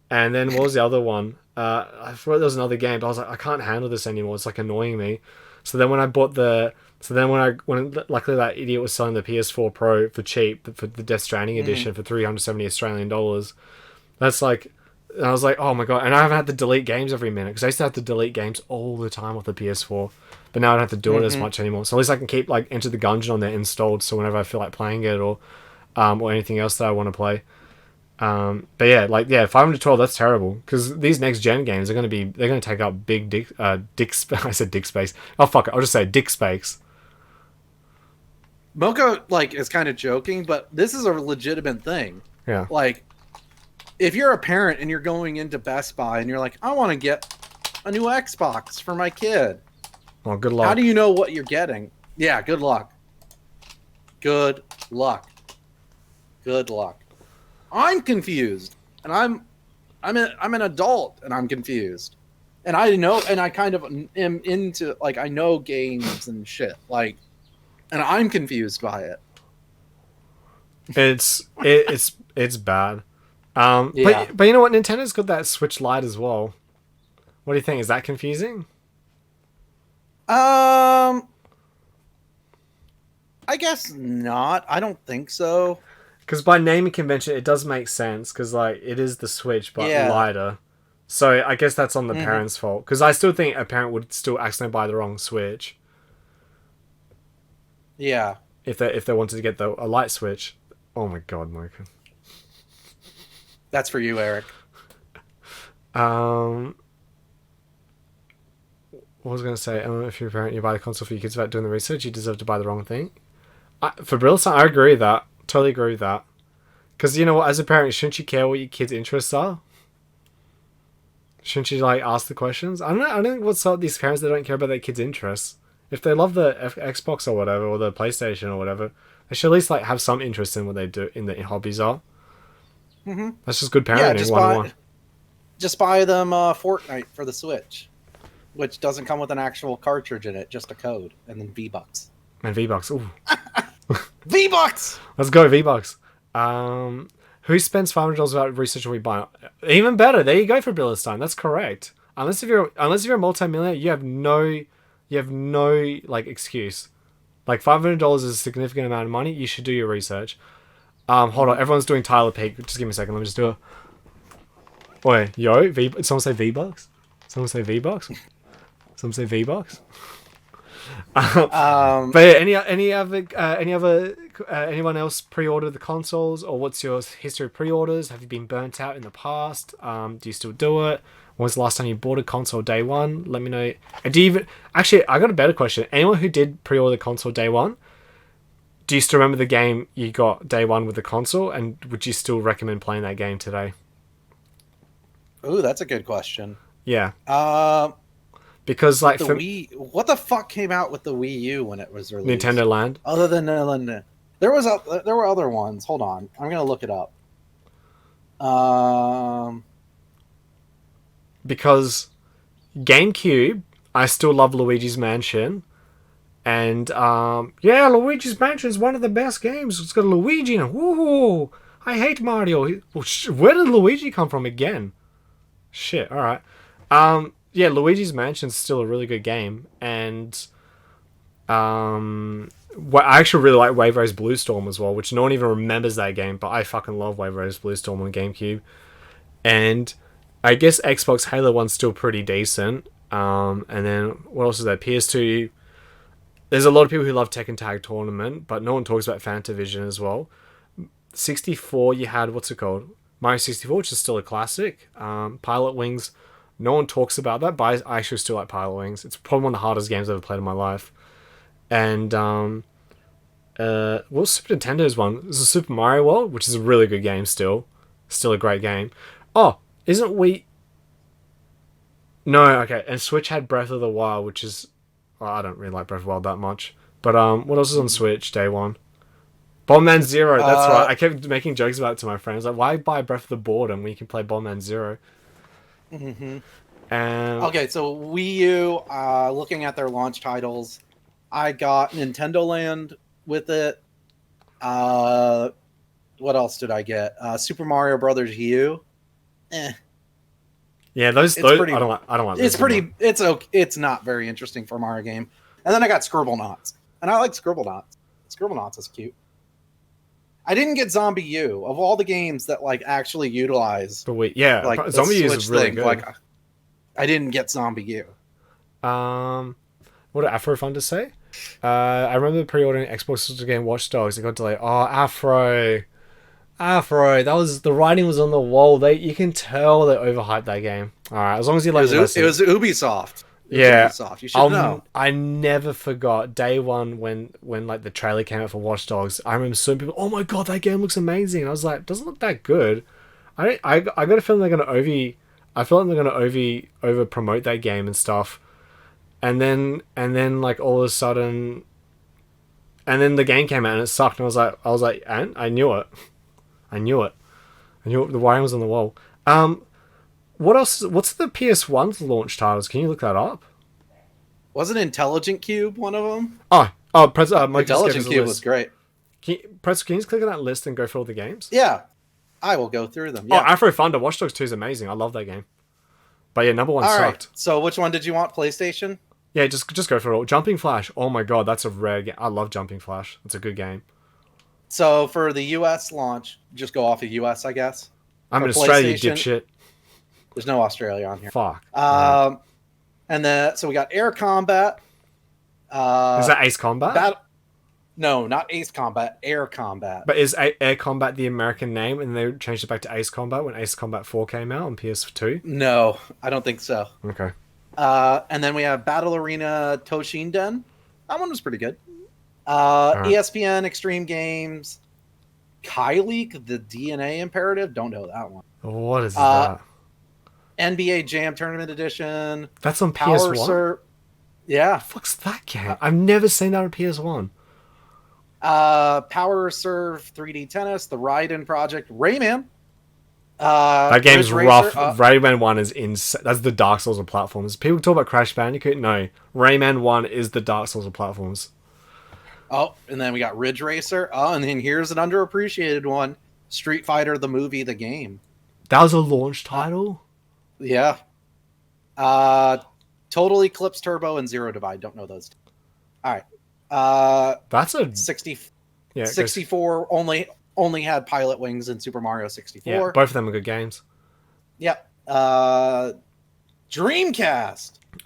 And then, what was the other one? I thought there was another game, but I was like, I can't handle this anymore. It's, like, annoying me. So then when I bought when luckily that idiot was selling the PS4 Pro for cheap, for the Death Stranding edition for 370 Australian dollars, that's like, and I was like, oh my god, and I haven't had to delete games every minute, because I used to have to delete games all the time with the PS4, but now I don't have to do it as much anymore, so at least I can keep, like, Enter the Gungeon on there installed, so whenever I feel like playing it, or anything else that I want to play. But yeah, 512, that's terrible, because these next gen games they're going to take up big dick I said dick space. Oh fuck it, I'll just say dick space. Moko, like, is kind of joking, but this is a legitimate thing. Yeah. Like, if you're a parent and you're going into Best Buy and you're like, I want to get a new Xbox for my kid. Well, good luck. How do you know what you're getting? Yeah, good luck. Good luck. Good luck. I'm confused, and I'm an adult, and I'm confused, and I know, and I kind of am into, like, I know games and shit, like, and I'm confused by it. It's bad. Yeah. But you know what? Nintendo's got that Switch Lite as well. What do you think? Is that confusing? I guess not. I don't think so. Because by naming convention, it does make sense. Because, like, it is the Switch, but Yeah. lighter. So I guess that's on the parents' fault. Because I still think a parent would still accidentally buy the wrong Switch. Yeah. If they wanted to get a light Switch. Oh my god, Micah. That's for you, Eric. What was I going to say? I don't know if you're a parent, you buy the console for your kids without doing the research, you deserve to buy the wrong thing. For Brilson, I agree with that. Totally agree with that. Because, you know what, as a parent, shouldn't you care what your kids' interests are? Shouldn't you, like, ask the questions? I don't think what's up with these parents that don't care about their kids' interests. If they love the Xbox or whatever, or the PlayStation or whatever, they should at least, like, have some interest in what they do, in the hobbies are. That's just good parenting, 101. Just buy them Fortnite for the Switch, which doesn't come with an actual cartridge in it, just a code, and then V-Bucks. And V-Bucks, ooh. V-Bucks! Let's go, V-Bucks. Who spends $500 without research we buy? Even better. There you go for Billerstein. That's correct. Unless if you're a multi-millionaire, you have no like excuse. Like $500 is a significant amount of money. You should do your research. Hold on. Everyone's doing Tyler Peak. Just give me a second. Let me just do it. Wait, someone say V-Bucks? Someone say V-Bucks? Someone say V-Bucks? But yeah, anyone else pre-order the consoles, or what's your history of pre-orders? Have you been burnt out in the past? Do you still do it? When was the last time you bought a console day one? Let me know. And do you even actually? I got a better question. Anyone who did pre-order the console day one, do you still remember the game you got day one with the console, and would you still recommend playing that game today? Ooh, that's a good question. Yeah. Because, like, what the fuck came out with the Wii U when it was released? Nintendo Land. Other than there were other ones. Hold on, I'm gonna look it up. Because GameCube, I still love Luigi's Mansion, and Luigi's Mansion is one of the best games. It's got Luigi in it. Woohoo! I hate Mario. Where did Luigi come from again? Shit. All right. Yeah, Luigi's Mansion's still a really good game, and I actually really like Wave Race Blue Storm as well, which no one even remembers that game, but I fucking love Wave Race Blue Storm on GameCube. And I guess Xbox Halo 1's still pretty decent. And then what else is there? PS2. There's a lot of people who love Tekken Tag Tournament, but no one talks about Fantavision as well. 64, you had, what's it called? Mario 64, which is still a classic. Pilot Wings, no one talks about that, but I actually still like Pilot Wings. It's probably one of the hardest games I've ever played in my life. And what's Super Nintendo's one? This is Super Mario World, which is a really good game still. Still a great game. Oh, isn't we... No, okay, and Switch had Breath of the Wild, which is... Well, I don't really like Breath of the Wild that much. But what else is on Switch, day one? Bomberman Zero, that's right. I kept making jokes about it to my friends. Like, why buy Breath of the Boredom when you can play Bomberman Zero? Mm-hmm. Okay, so Wii U, looking at their launch titles, I got Nintendo Land with it. What else did I get? Super Mario Brothers U. Yeah, those pretty, I don't like those. It's not very interesting for a Mario game. And then I got Scribblenauts. And I like Scribblenauts. Scribblenauts is cute. I didn't get Zombie U. Of all the games that like actually utilize like Zombie U is really good. Like, I didn't get Zombie U. What did Afro Fun to say? I remember pre-ordering Xbox game Watch Dogs. It got delayed. Oh, Afro, that was the writing was on the wall. You can tell they overhyped that game. All right, as long as you like it was Ubisoft. Yeah, Ubisoft. You should know. I never forgot day one when like the trailer came out for Watch Dogs. I remember some people, oh my god, that game looks amazing. And I was like, doesn't look that good. I got a feeling they're gonna over promote that game and stuff. And then like all of a sudden, and then the game came out and it sucked. And I was like, and I knew it. The wiring was on the wall. What else? What's the PS1's launch titles? Can you look that up? Wasn't Intelligent Cube one of them? Intelligent Cube was great. Can you just click on that list and go through all the games? Yeah, I will go through them. Yeah. Oh, Afro Thunder Watch Dogs 2 is amazing. I love that game. But yeah, number one sucked. Right. So which one did you want? PlayStation? Yeah, just go for it all. Jumping Flash. Oh my god, that's a rare game. I love Jumping Flash. It's a good game. So for the US launch, just go off of US, I guess. I'm in Australia, you dipshit. There's no Australia on here. Fuck. And then so we got Air Combat. Is that Ace Combat? No, not Ace Combat. Air Combat. But is Air Combat the American name, and they changed it back to Ace Combat when Ace Combat 4 came out on PS2? No, I don't think so. Okay. And then we have Battle Arena Toshinden. That one was pretty good. ESPN Extreme Games. Kyleak, the DNA Imperative. Don't know that one. What is that? NBA Jam Tournament Edition. That's on PS1? Yeah. What the fuck's that game? I've never seen that on PS1. Power Serve 3D Tennis, The Raiden Project, Rayman. That game's rough. Rayman 1 is insane. That's the Dark Souls of platforms. People talk about Crash Bandicoot. No. Rayman 1 is the Dark Souls of platforms. Oh, and then we got Ridge Racer. Oh, and then here's an underappreciated one. Street Fighter, the movie, the game. That was a launch title? Yeah. Total Eclipse Turbo and Zero Divide. Don't know those two. All right. That's a 64 only had Pilot Wings and Super Mario 64. Yeah, both of them are good games. Yep. Dreamcast.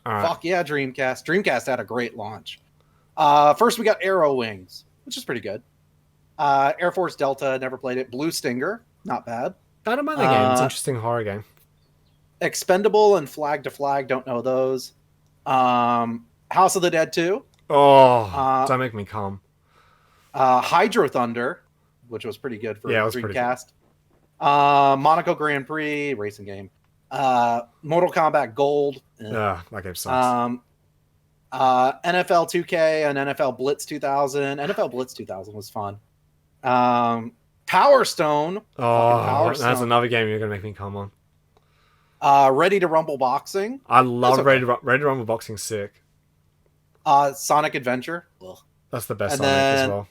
Right. Fuck yeah, Dreamcast. Dreamcast had a great launch. First we got Arrow Wings, which is pretty good. Air Force Delta, never played it. Blue Stinger, not bad. I don't mind that game. It's an interesting horror game. Expendable and Flag to Flag, don't know those. House of the Dead 2. Oh, don't make me come. Hydro Thunder, which was pretty good for Dreamcast. Monaco Grand Prix, racing game. Mortal Kombat Gold. Yeah, that game sucks. NFL 2K and NFL Blitz 2000. NFL Blitz 2000 was fun. Power Stone. Oh, that's another game you're going to make me come on. Ready to Rumble Boxing. I love Ready to Rumble Boxing. Sick. Sonic Adventure. Ugh. That's the best Sonic as well.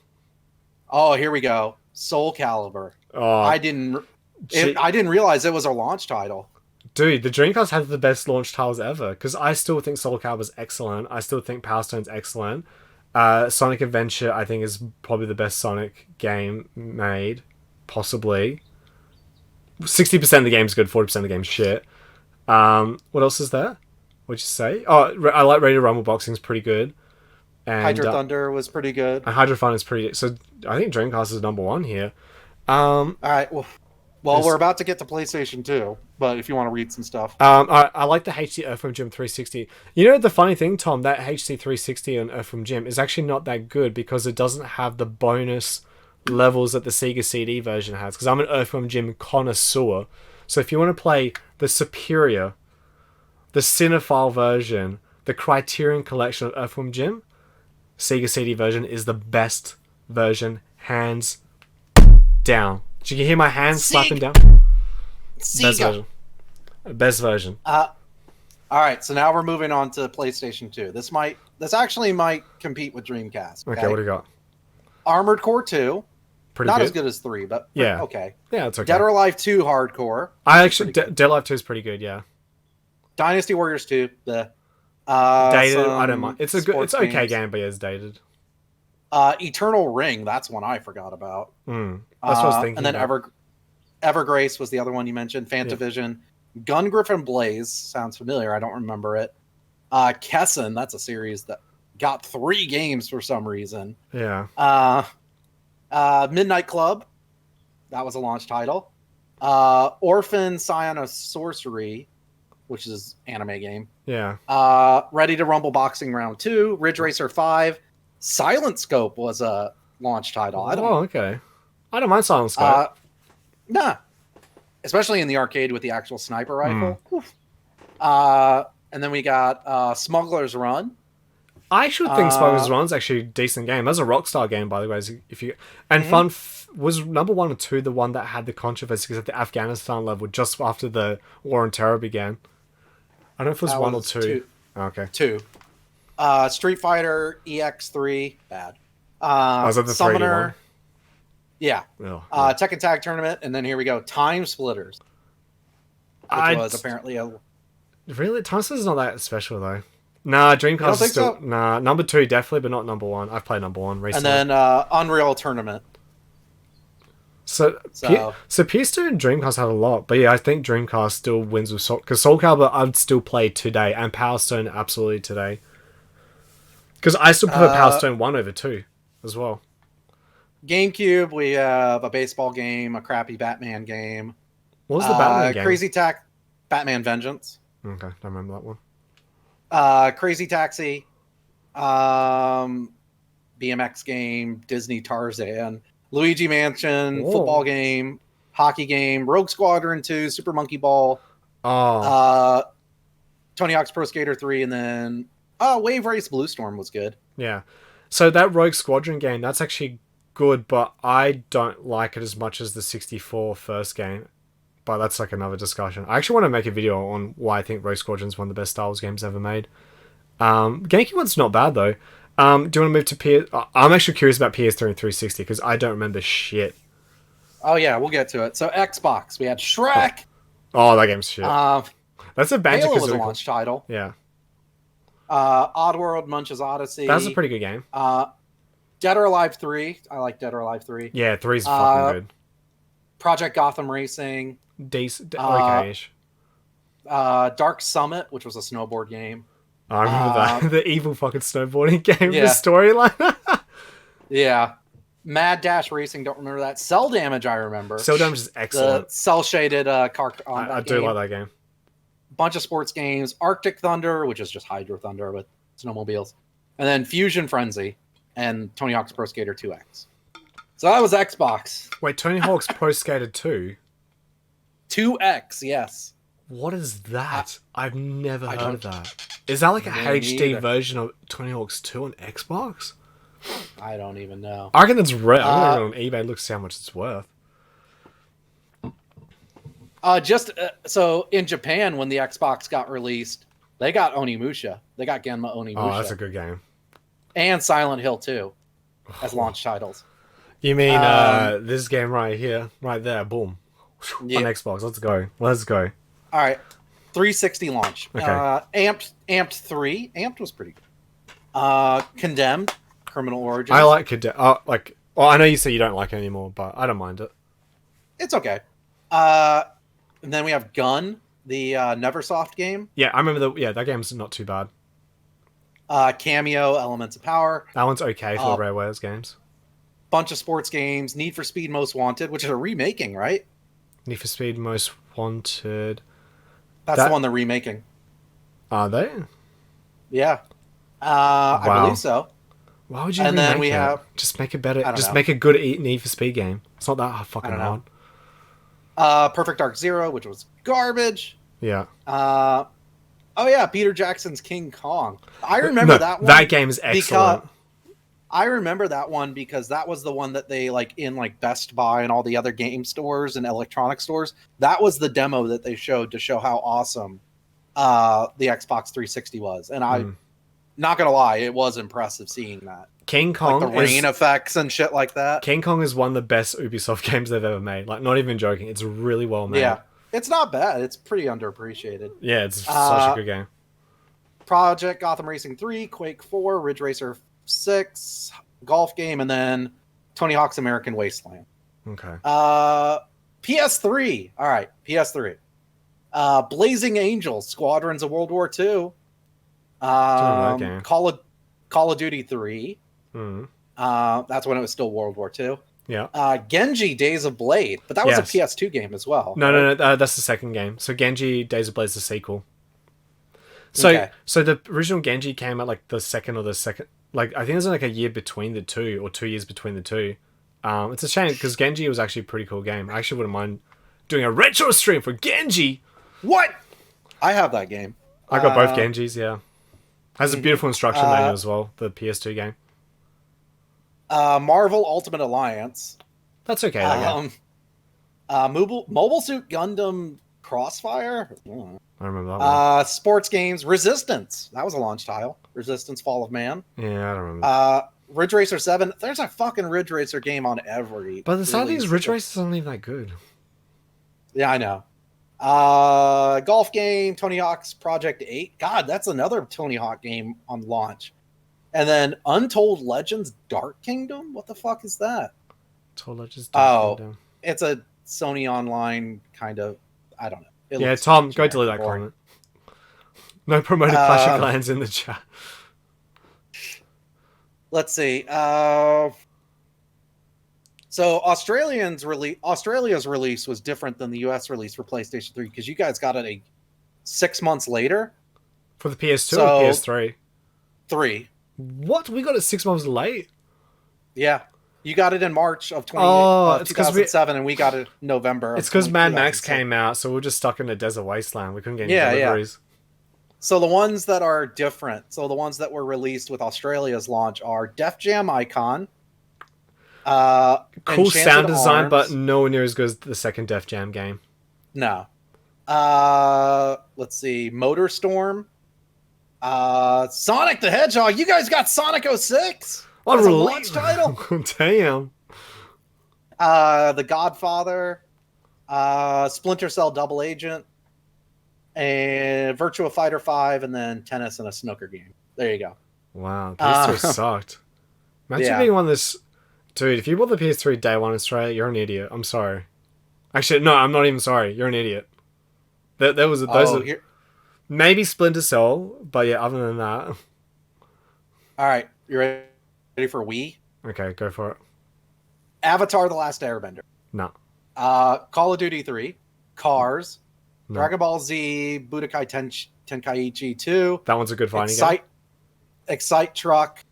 Oh, here we go. Soul Calibur. Oh, I didn't realize it was a launch title. dude, the Dreamcast had the best launch titles ever. Because I still think Soul Calibur's excellent. I still think Power Stone's excellent. Sonic Adventure, I think, is probably the best Sonic game made, possibly. 60% of the game's good, 40% of the game's shit. What else is there? What'd you say? Oh, I like Radio Rumble Boxing's pretty good. And Hydro Thunder was pretty good. And Hydro Fun is pretty. So I think Dreamcast is number one here. All right. Well, we're about to get to PlayStation 2, but if you want to read some stuff. I like the HD Earthworm Jim 360. You know the funny thing, Tom, that HD 360 on Earthworm Jim is actually not that good because it doesn't have the bonus levels that the Sega CD version has. Because I'm an Earthworm Jim connoisseur. So if you want to play the superior, the cinephile version, the Criterion collection of Earthworm Jim, Sega CD version is the best version, hands down. Did you hear my hands slapping down? Sega. Best version. All right, so now we're moving on to PlayStation 2. This actually might compete with Dreamcast. Okay, what do you got? Armored Core 2. Pretty Not good. as good as 3, but yeah. Okay. Yeah, it's okay. Dead or Alive 2 Hardcore. Dead or Alive 2 is pretty good, yeah. Dynasty Warriors 2. Dated, I don't mind. It's okay games. game, but yeah, it's dated. Eternal Ring, that's one I forgot about. That's what I was thinking. And then Evergrace was the other one you mentioned. Fantavision. Gun Griffin Blaze sounds familiar. I don't remember it. Kessen, that's a series that got 3 games for some reason. Yeah. Midnight Club, that was a launch title. Orphan Scion of Sorcery, which is anime game. Yeah. Ready to Rumble Boxing Round 2, Ridge Racer 5. Silent Scope was a launch title. Okay. I don't mind Silent Scope. Nah. Especially in the arcade with the actual sniper rifle. And then we got Smuggler's Run. I actually think Smuggler's Run's actually a decent game. That's a Rockstar game, by the way. If you was number 1 or 2 the one that had the controversy at the Afghanistan level just after the War on Terror began? I don't know if it was 1 or 2. Okay. 2. Street Fighter EX3, bad. Was that the Summoner? 3D one? Yeah. Tekken Tag Tournament, and then here we go. Time Splitters. Which was apparently a... Really? Time Splitters is not that special, though. Nah, Dreamcast is still... So? Nah, number 2 definitely, but not number 1. I've played number 1 recently. And then Unreal Tournament. So PS2 and Dreamcast had a lot, but yeah, I think Dreamcast still wins with Soul... Because Soul Calibur I'd still play today, and Power Stone absolutely today. Because I still prefer Power Stone 1 over 2 as well. GameCube, we have a baseball game, a crappy Batman game. What was the Batman game? Crazy Batman Vengeance. Okay, don't remember that one. Crazy Taxi. BMX game, Disney Tarzan. Luigi Mansion, football game, hockey game, Rogue Squadron 2, Super Monkey Ball. Tony Hawk's Pro Skater 3, and then Wave Race Blue Storm was good. Yeah. So that Rogue Squadron game, that's actually good, but I don't like it as much as the 64 first game. But that's like another discussion. I actually want to make a video on why I think Rogue Squadron's one of the best Star Wars games ever made. GameCube one's not bad, though. Do you want to move to PS... I'm actually curious about PS3 and 360, because I don't remember shit. Oh, yeah, we'll get to it. So, Xbox, we had Shrek. Oh, that game's shit. That's a Banjo-Kazooie. Halo was a launch title. Yeah. Oddworld, Munch's Odyssey. That's a pretty good game. Dead or Alive 3. I like Dead or Alive 3. Yeah, 3's fucking good. Project Gotham Racing. Decent. Okay-ish. Dark Summit, which was a snowboard game. I remember that. The evil fucking snowboarding game. Yeah. The storyline. Yeah. Mad Dash Racing, don't remember that. Cell Damage, I remember. Cell Damage is excellent. The cel-shaded car combat I do like that game. Bunch of sports games. Arctic Thunder, which is just Hydro Thunder with snowmobiles. And then Fusion Frenzy and Tony Hawk's Pro Skater 2X. So that was Xbox. Wait, Tony Hawk's Pro Skater 2? 2X, yes. What is that? I've never heard of that. Is that like a HD version of Tony Hawk's 2 on Xbox? I don't even know. I reckon that's rare. I'm going to go on eBay, look, see how much it's worth. So in Japan, when the Xbox got released, they got Onimusha. They got Genma Onimusha. Oh, that's a good game. And Silent Hill 2 as launch titles. You mean Um, this game right here, right there, boom, on yeah. Xbox. Let's go. Let's go. All right. 360 launch. Okay. Amped 3. Amped was pretty good. Condemned. Criminal I Origins. like it. Like, well, I know you say you don't like it anymore, but I don't mind it. It's okay. Uh, and then we have Gun, the Neversoft game. Yeah, I remember that game's not too bad. Cameo, Elements of Power. That one's okay for Uh, the Rarewares games. bunch of sports games. Need for Speed Most Wanted, which is a remaking, right? Need for Speed Most Wanted. That's the one they're remaking. Are they? Yeah. Wow. I believe so. Why would you And remake then we it? have... Just make it better. I don't Just know. make a good Need for Speed game. It's not that fucking I don't hard. Perfect Dark Zero, which was garbage. Yeah. Oh yeah, Peter Jackson's King Kong. I remember that one. That game is excellent. I remember that one because that was the one that they like in like Best Buy and all the other game stores and electronic stores. That was the demo that they showed to show how awesome the Xbox 360 was. And I'm not gonna lie, it was impressive seeing that. King Kong, like the rain effects and shit like that. King Kong is one of the best Ubisoft games they've ever made. Like, not even joking. It's really well made. Yeah, it's not bad. It's pretty underappreciated. Yeah, it's such a good game. Project Gotham Racing 3, Quake 4, Ridge Racer 6, golf game, and then Tony Hawk's American Wasteland. Okay. PS3. All right, PS3. Blazing Angels, Squadrons of World War II. Game. Call of Duty 3. That's when it was still World War II. Yeah. Genji, Days of Blade, but that was a PS2 game as well. No, that's the second game. So Genji, Days of Blade is the sequel. So the original Genji came out like the second, like I think there's like a year between the two, or 2 years between the two. It's a shame because Genji was actually a pretty cool game. I actually wouldn't mind doing a retro stream for Genji. What? I have that game. I got both Genjis. Yeah, has a beautiful instruction manual as well. The PS2 game. Marvel Ultimate Alliance. That's okay. Mobile Suit Gundam Crossfire. I remember that one. Sports games. Resistance. That was a launch title. Resistance: Fall of Man. Yeah, I don't remember. Ridge Racer 7. There's a fucking Ridge Racer game on every. But the sad thing is, Ridge Racer aren't even that good. Yeah, I know. Golf game. Tony Hawk's Project 8. God, that's another Tony Hawk game on launch. And then Untold Legends Dark Kingdom? What the fuck is that? Untold Legends Dark Kingdom. It's a Sony Online kind of... I don't know. Yeah, Tom, go delete that comment. No promoted Clash of Clans in the chat. Let's see. So Australia's release was different than the US release for PlayStation 3 because you guys got it 6 months later. For the PS2 or PS3? 3. What? We got it 6 months late? Yeah. You got it in March of 2007, and we got it in November. It's because Mad Max came out, so we were just stuck in a desert wasteland. We couldn't get any deliveries. So the ones that are different, the ones that were released with Australia's launch are Def Jam Icon. Cool Enchanted sound design, Arms. but nowhere near as good as the second Def Jam game. No. Let's see. Motorstorm. Sonic the Hedgehog. You guys got Sonic 06? That's a launch title. Damn. The Godfather. Splinter Cell Double Agent. And Virtua Fighter 5, and then tennis and a snooker game. There you go. Wow, PS3 sucked. Imagine being one of this... Dude, if you bought the PS3 day one in Australia, you're an idiot. I'm sorry. Actually, no, I'm not even sorry. You're an idiot. There was maybe Splinter Cell, but yeah, other than that. All right, you ready for Wii? Okay, go for it. Avatar: The Last Airbender. No. Call of Duty 3. Cars. No. Dragon Ball Z. Budokai Tenkaichi 2. That one's a good fighting game. Excite Truck.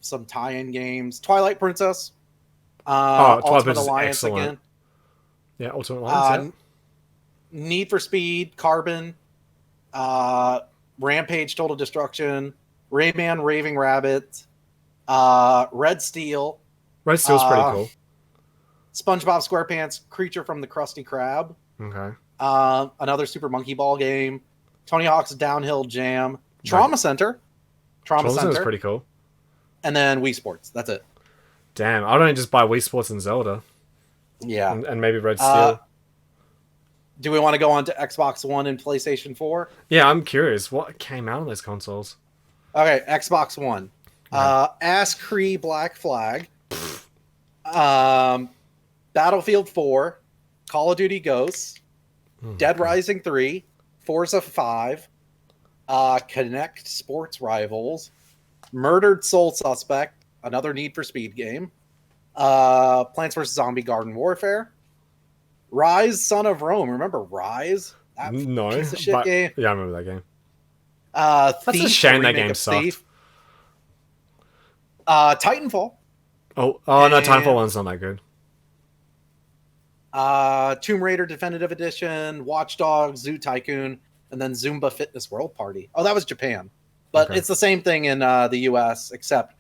Some tie-in games. Twilight Princess. Twilight Ultimate Princess Alliance is excellent. again. Yeah, Ultimate Alliance. Need for Speed, Carbon, Rampage, Total Destruction, Rayman, Raving Rabbit, Red Steel. Red Steel's pretty cool. SpongeBob SquarePants, Creature from the Krusty Krab. Okay. Another Super Monkey Ball game. Tony Hawk's Downhill Jam. Trauma Center. Trauma Center's pretty cool. And then Wii Sports. That's it. Damn, I'd only just buy Wii Sports and Zelda, Yeah. and maybe Red Uh, Steel. do we want to go on to Xbox One and PlayStation 4? Yeah, I'm curious. What came out on those consoles? Okay, Xbox One. Okay. Ass Cree Black Flag. Um, Battlefield 4. Call of Duty Ghosts. Dead Rising 3. Forza 5. Connect Sports Rivals. Murdered Soul Suspect. Another Need for Speed game. Plants vs. Zombie Garden Warfare. Rise Son of Rome. Remember Rise? That No, piece of shit but game. yeah, I remember that game. Thief, That's a shame the that remake game of sucked. Thief. Titanfall. No, And- Titanfall 1's not that good. Tomb Raider Definitive Edition, Watch Dogs, Zoo Tycoon, and then Zumba Fitness World Party. Oh, that was Japan. But Okay. it's the same thing in the US, except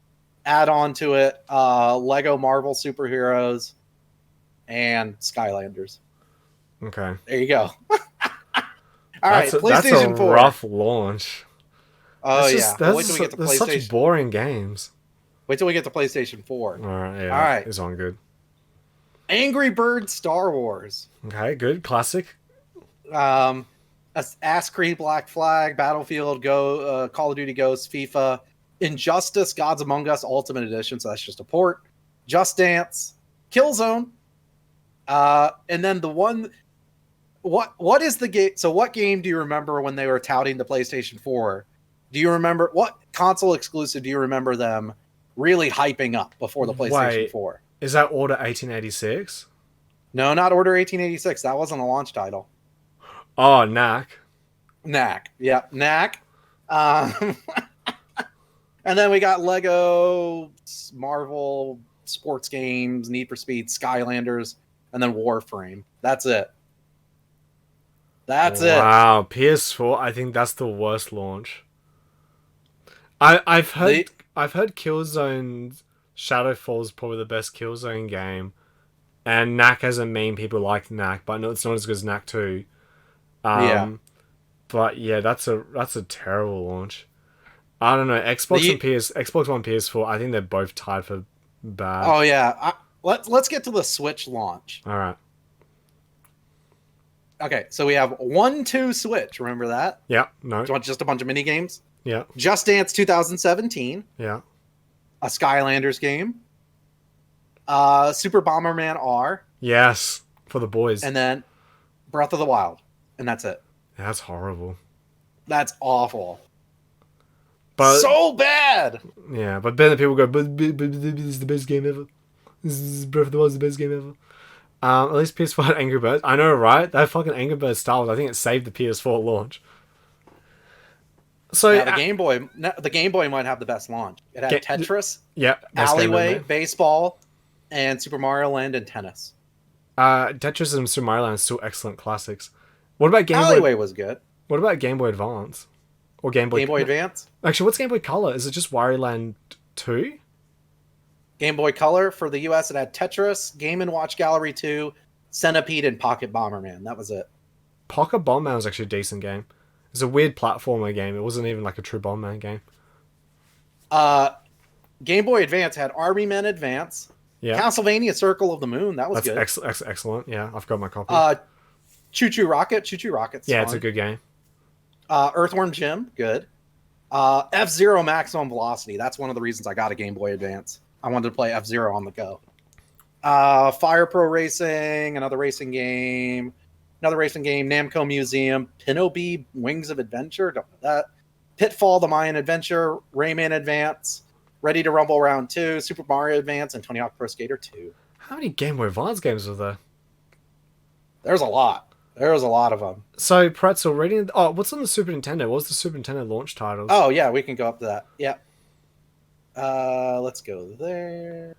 add on to it Lego Marvel Superheroes and Skylanders. Okay. There you go. All right, That's a PlayStation 4. rough launch. Oh, It's yeah. just, Well, wait till we get to there's such PlayStation. boring games. Wait till we get to PlayStation 4. Alright, yeah. All right. It's on good. Angry Birds Star Wars. Okay, good. Classic. Ass Creed Black Flag, Battlefield, Call of Duty Ghosts, FIFA, Injustice, Gods Among Us Ultimate Edition, so that's just a port. Just Dance, Killzone, and then the one. What is the game? So what game do you remember when they were touting the PlayStation 4? Do you remember what console exclusive do you remember them really hyping up before the PlayStation Wait. 4? Is that Order 1886? No, not Order 1886. That wasn't a launch title. Oh, Knack. Knack. Yeah, Knack. And then we got Lego, Marvel, sports games, Need for Speed, Skylanders, and then Warframe. That's it. That's it. Wow, PS4. I think that's the worst launch. I've heard Killzone Shadowfall's probably the best Killzone game, and Knack as a meme people like Knack, but no, it's not as good as Knack 2. Yeah. But yeah, that's a terrible launch. I don't know. Xbox One, PS4. I think they're both tied for bad. Oh yeah. Let's get to the Switch launch. All right. Okay, so we have 1-2 Switch. Remember that? Yeah. No. Just a bunch of mini games. Yeah. Just Dance 2017, Yeah. a Skylanders game, Super Bomberman R, Yes. For the boys. and then Breath of the Wild, and that's it. That's horrible. That's awful. But So bad. yeah, but then the people go, but this is the best game ever. This is Breath of the Wild is the best game ever. At least PS4 had Angry Birds. I know, right? That fucking Angry Birds Star Wars. I think it saved the PS4 launch. So Yeah, the Game Boy might have the best launch. It had Tetris, yeah, best game Alleyway, ever. Baseball, and Super Mario Land and Tennis. Tetris and Super Mario Land are still excellent classics. What about Game Alleyway Boy? was good. What about Game Boy Advance? Or Game Boy? Game Boy Advance, Actually, what's Game Boy Color? Is it just Wario Land 2? Game Boy Color for the US. It had Tetris, Game and Watch Gallery 2, Centipede, and Pocket Bomberman. That was it. Pocket Bomberman was actually a decent game. It's a weird platformer game. It wasn't even like a true Bomberman game. Game Boy Advance had Army Men Advance, Yeah, Castlevania Circle of the Moon. That was that's good. excellent. Yeah, I've got my copy. Choo Choo Rocket's yeah, fun. it's a good game. Earthworm Jim, good. F-Zero Maximum Velocity. That's one of the reasons I got a Game Boy Advance. I wanted to play F-Zero on the go. Fire Pro Racing, another racing game. Namco Museum, Pinobi Wings of Adventure, don't know that. Pitfall, The Mayan Adventure, Rayman Advance, Ready to Rumble Round 2, Super Mario Advance, and Tony Hawk Pro Skater 2. How many Game Boy Advance games were there? There's a lot. There's a lot of them. So, Pretzel, reading... Oh, what's on the Super Nintendo? What was the Super Nintendo launch titles? Oh, yeah, we can go up to that. Yep. Let's go there.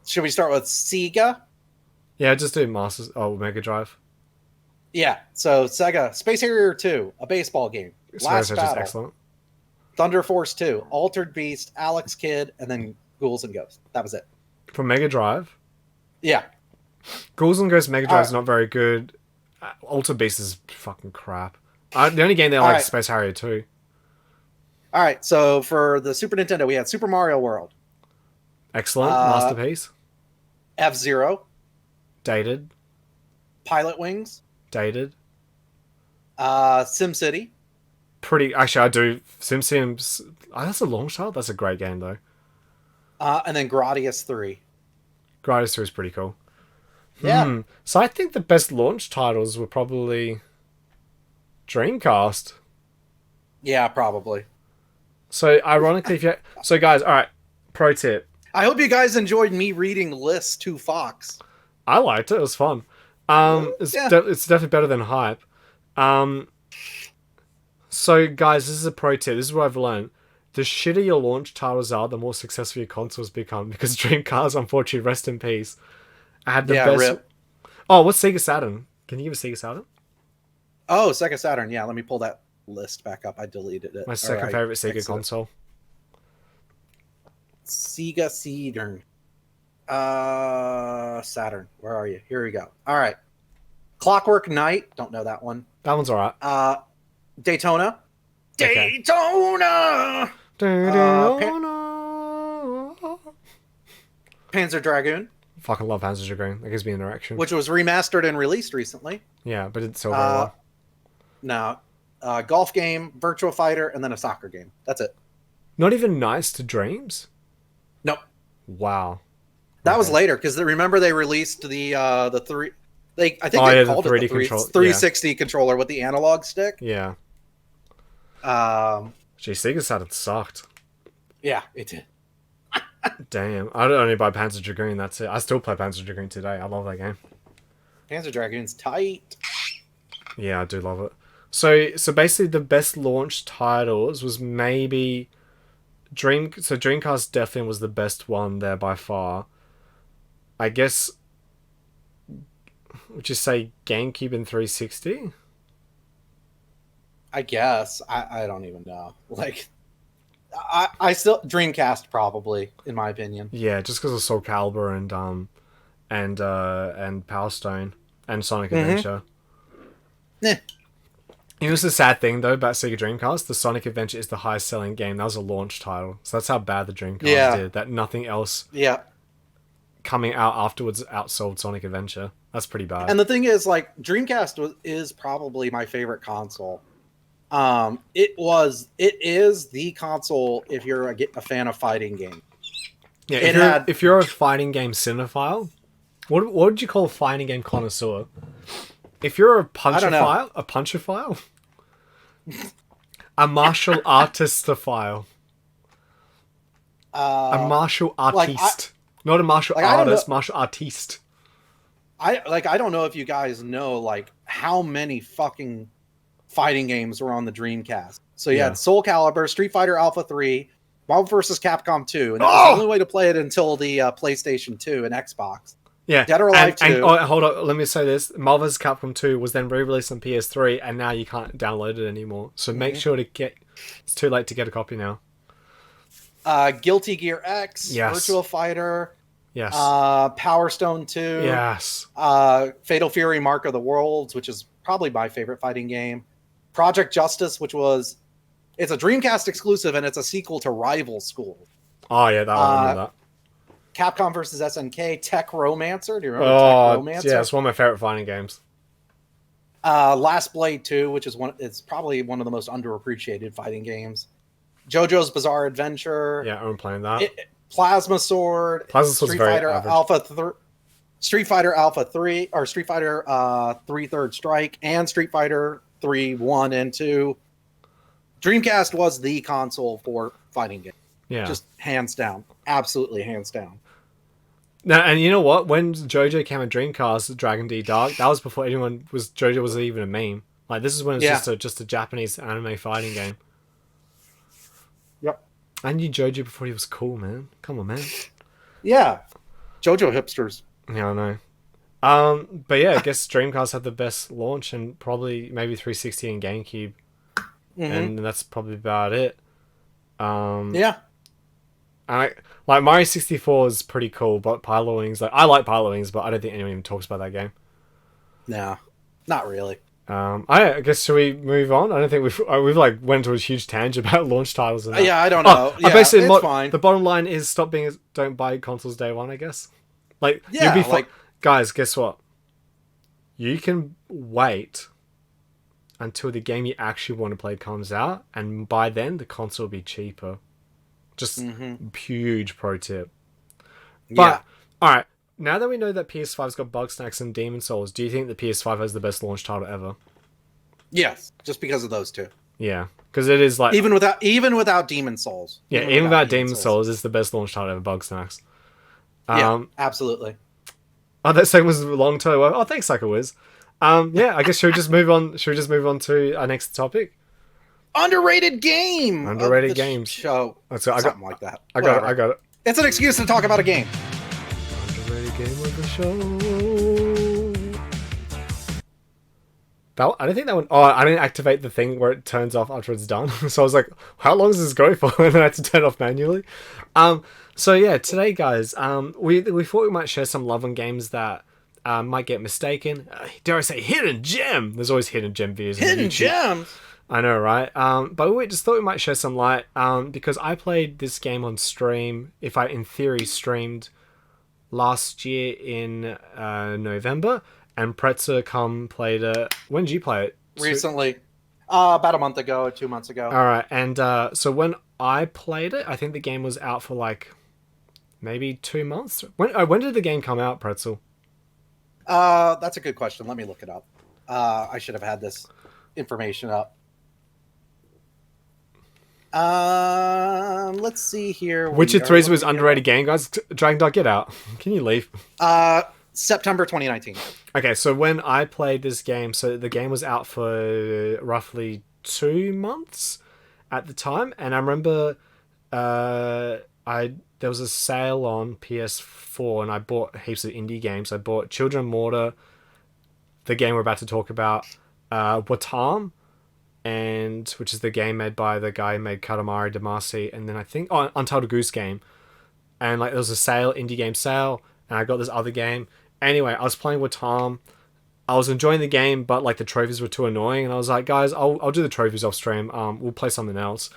Should we start with Sega? Yeah, just do Masters... Oh, Mega Drive. Yeah, so Sega, Space Harrier 2, a baseball game. Last Just Battle, excellent. Thunder Force 2, Altered Beast, Alex Kidd, and then Ghouls and Ghosts. That was it. For Mega Drive. Yeah. Ghouls and Ghosts Mega Drive is not very good. Alter Beast is fucking crap. The only game they like is Space Harrier 2. All right, so for the Super Nintendo, we had Super Mario World, Excellent. Uh, Masterpiece. F-Zero, Dated. Pilot Wings, Dated. SimCity, Pretty. Actually, I do. Sims. Oh, that's a launch title. That's a great game though. and then Gradius 3. Gradius is pretty cool. Yeah, So I think the best launch titles were probably Dreamcast. yeah, probably. So ironically, so guys, all right. Pro tip: I hope you guys enjoyed me reading lists to Fox. I liked it. It was fun. Yeah. It's definitely better than hype. Um, so guys, this is a pro tip. This is what I've learned. The shitter your launch titles are, the more successful your consoles become. Because Dreamcast, unfortunately, rest in peace. I had the Yeah, best. rip. Oh, what's Sega Saturn? Can you give a Sega Saturn? Oh, Sega Saturn. Yeah, let me pull that list back up. I deleted it. My second favorite Sega console. Sega Saturn. Saturn. Where are you? Here we go. All right. Clockwork Knight. Don't know that one. That one's alright. Daytona. Okay. Daytona. Panzer Dragoon, Fucking love Panzer Dragoon. That gives me an erection. which was remastered and released recently. Yeah, but it's so very well. No. Golf game, Virtua Fighter, and then a soccer game. That's it. Not even Nice to Dreams? Nope. Wow. That was later because remember they released the three. I think they called the it the 360 controller with the analog stick. Yeah. Gee, Sega Saturn sucked. Yeah, it did. Damn. I don't only buy Panzer Dragoon, that's it. I still play Panzer Dragoon today. I love that game. Panzer Dragoon's tight. Yeah, I do love it. So basically the best launch titles was maybe Dreamcast definitely was the best one there by far. I guess would you say GameCube and 360? I guess. I don't even know. Like I still Dreamcast probably, in my opinion. Yeah, just because of Soul Calibur and Power Stone and Sonic Adventure. Yeah. You know, it's a sad thing though about Sega Dreamcast. The Sonic Adventure is the highest selling game. That was a launch title, so that's how bad the Dreamcast did. That nothing else coming out afterwards outsold Sonic Adventure. That's pretty bad. And the thing is, like, Dreamcast is probably my favorite console. It is the console if you're a fan of fighting games. Yeah, if you're a fighting game cinephile, what would you call a fighting game connoisseur? If you're a punchophile, a martial artistophile, a martial artiste, not a martial artist, martial artiste. I don't know if you guys know like how many fucking fighting games were on the Dreamcast. So you had Soul Calibur, Street Fighter Alpha 3, Marvel vs. Capcom 2, and that was the only way to play it until the PlayStation 2 and Xbox. Yeah, Dead or Alive 2. Hold on, let me say this. Marvel vs. Capcom 2 was then re-released on PS3, and now you can't download it anymore. So make sure to it's too late to get a copy now. Guilty Gear X, Virtua Fighter, yes, Power Stone 2, yes, Fatal Fury Mark of the Worlds, which is probably my favorite fighting game. Project Justice, which it's a Dreamcast exclusive, and it's a sequel to Rival School. Oh yeah, I remember that. Capcom vs. SNK, Tech Romancer. Do you remember Tech Romancer? Yeah, it's one of my favorite fighting games. Last Blade 2, which is it's probably one of the most underappreciated fighting games. JoJo's Bizarre Adventure. Yeah, I'm playing that. Plasma Sword. Street Fighter Alpha Street Fighter Alpha 3 or Street Fighter 3 Third Strike and Street Fighter 3 1 and 2. Dreamcast was the console for fighting games. Yeah. Just hands down. Absolutely hands down. Now, and you know what? When JoJo came on Dreamcast, Dragon D Dark, that was before JoJo was even a meme. Like, this is when it's just a Japanese anime fighting game. Yep. I knew JoJo before he was cool, man. Come on, man. Yeah. JoJo hipsters. Yeah, I know. But yeah, I guess Dreamcast had the best launch, and probably maybe 360 and GameCube. And that's probably about it. Yeah. Like Mario 64 is pretty cool, but Pilot Wings, I like Pilot Wings, but I don't think anyone even talks about that game. No, not really. I guess should we move on? I don't think we've like went into a huge tangent about launch titles and that. Yeah, I don't know. Yeah, basically, it's fine. the bottom line is don't buy consoles day one. I guess. Like you'll Yeah, be fine, like guys. Guess what? You can wait until the game you actually want to play comes out, and by then the console will be cheaper. Just huge pro tip. But yeah. all right, now that we know that PS5's got Bugsnax and Demon Souls, do you think the PS5 has the best launch title ever? Yes, just because of those two. Yeah, because it is like Even without Demon Souls. yeah, even without Demon Souls, it's the best launch title ever. Bugsnax. Yeah, absolutely. Oh, that segment was long too. Oh, thanks, Psychowiz. Yeah, I guess should we just move on? Should we just move on to our next topic? Underrated game. Underrated games. Show. Something like that. I got it. It's an excuse to talk about a game. Underrated game of the show. I don't think that one. Oh, I didn't activate the thing where it turns off after it's done. So I was like, how long does this go for? And then I had to turn it off manually. So yeah, today, guys, we thought we might share some love on games that might get mistaken. Dare I say, hidden gem? There's always hidden gem videos. Hidden gems. I know, right? But we just thought we might share some light. Because I played this game on stream. If I, in theory, streamed last year in November, and Pretzer played it. When did you play it? Recently, about a month ago, 2 months ago. All right, and so when I played it, I think the game was out for like maybe 2 months. When did the game come out, Pretzel? That's a good question. Let me look it up. I should have had this information up. Let's see here. Witcher 3 was underrated game, guys. Dragon Dog, get out. Can you leave? September 2019. Okay, so when I played this game, so the game was out for roughly 2 months at the time, and I remember there was a sale on PS4, and I bought heaps of indie games. I bought Children of Mortar, the game we're about to talk about, Watam, and which is the game made by the guy who made Katamari Damacy, and then I think Untitled Goose Game, and like there was a sale, indie game sale, and I got this other game. Anyway, I was playing with Tom. I was enjoying the game, but like the trophies were too annoying, and I was like, guys, I'll do the trophies off stream. We'll play something else.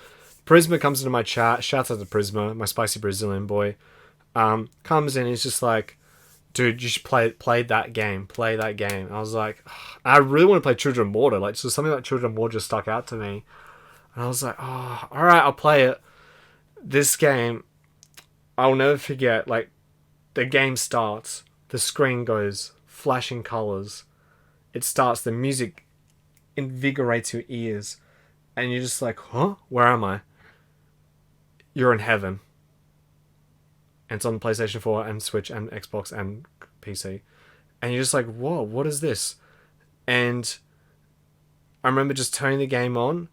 Prisma comes into my chat. Shouts out to Prisma, my spicy Brazilian boy. Comes in, he's just like, dude, you should play that game. Play that game. And I was like, I really want to play Children of Mortar. Like, so something like Children of Mortar just stuck out to me. And I was like, oh, all right, I'll play it. This game, I'll never forget. Like, the game starts. The screen goes flashing colors. It starts. The music invigorates your ears. And you're just like, huh? Where am I? You're in heaven. And it's on PlayStation 4 and Switch and Xbox and PC. And you're just like, whoa, what is this? And I remember just turning the game on,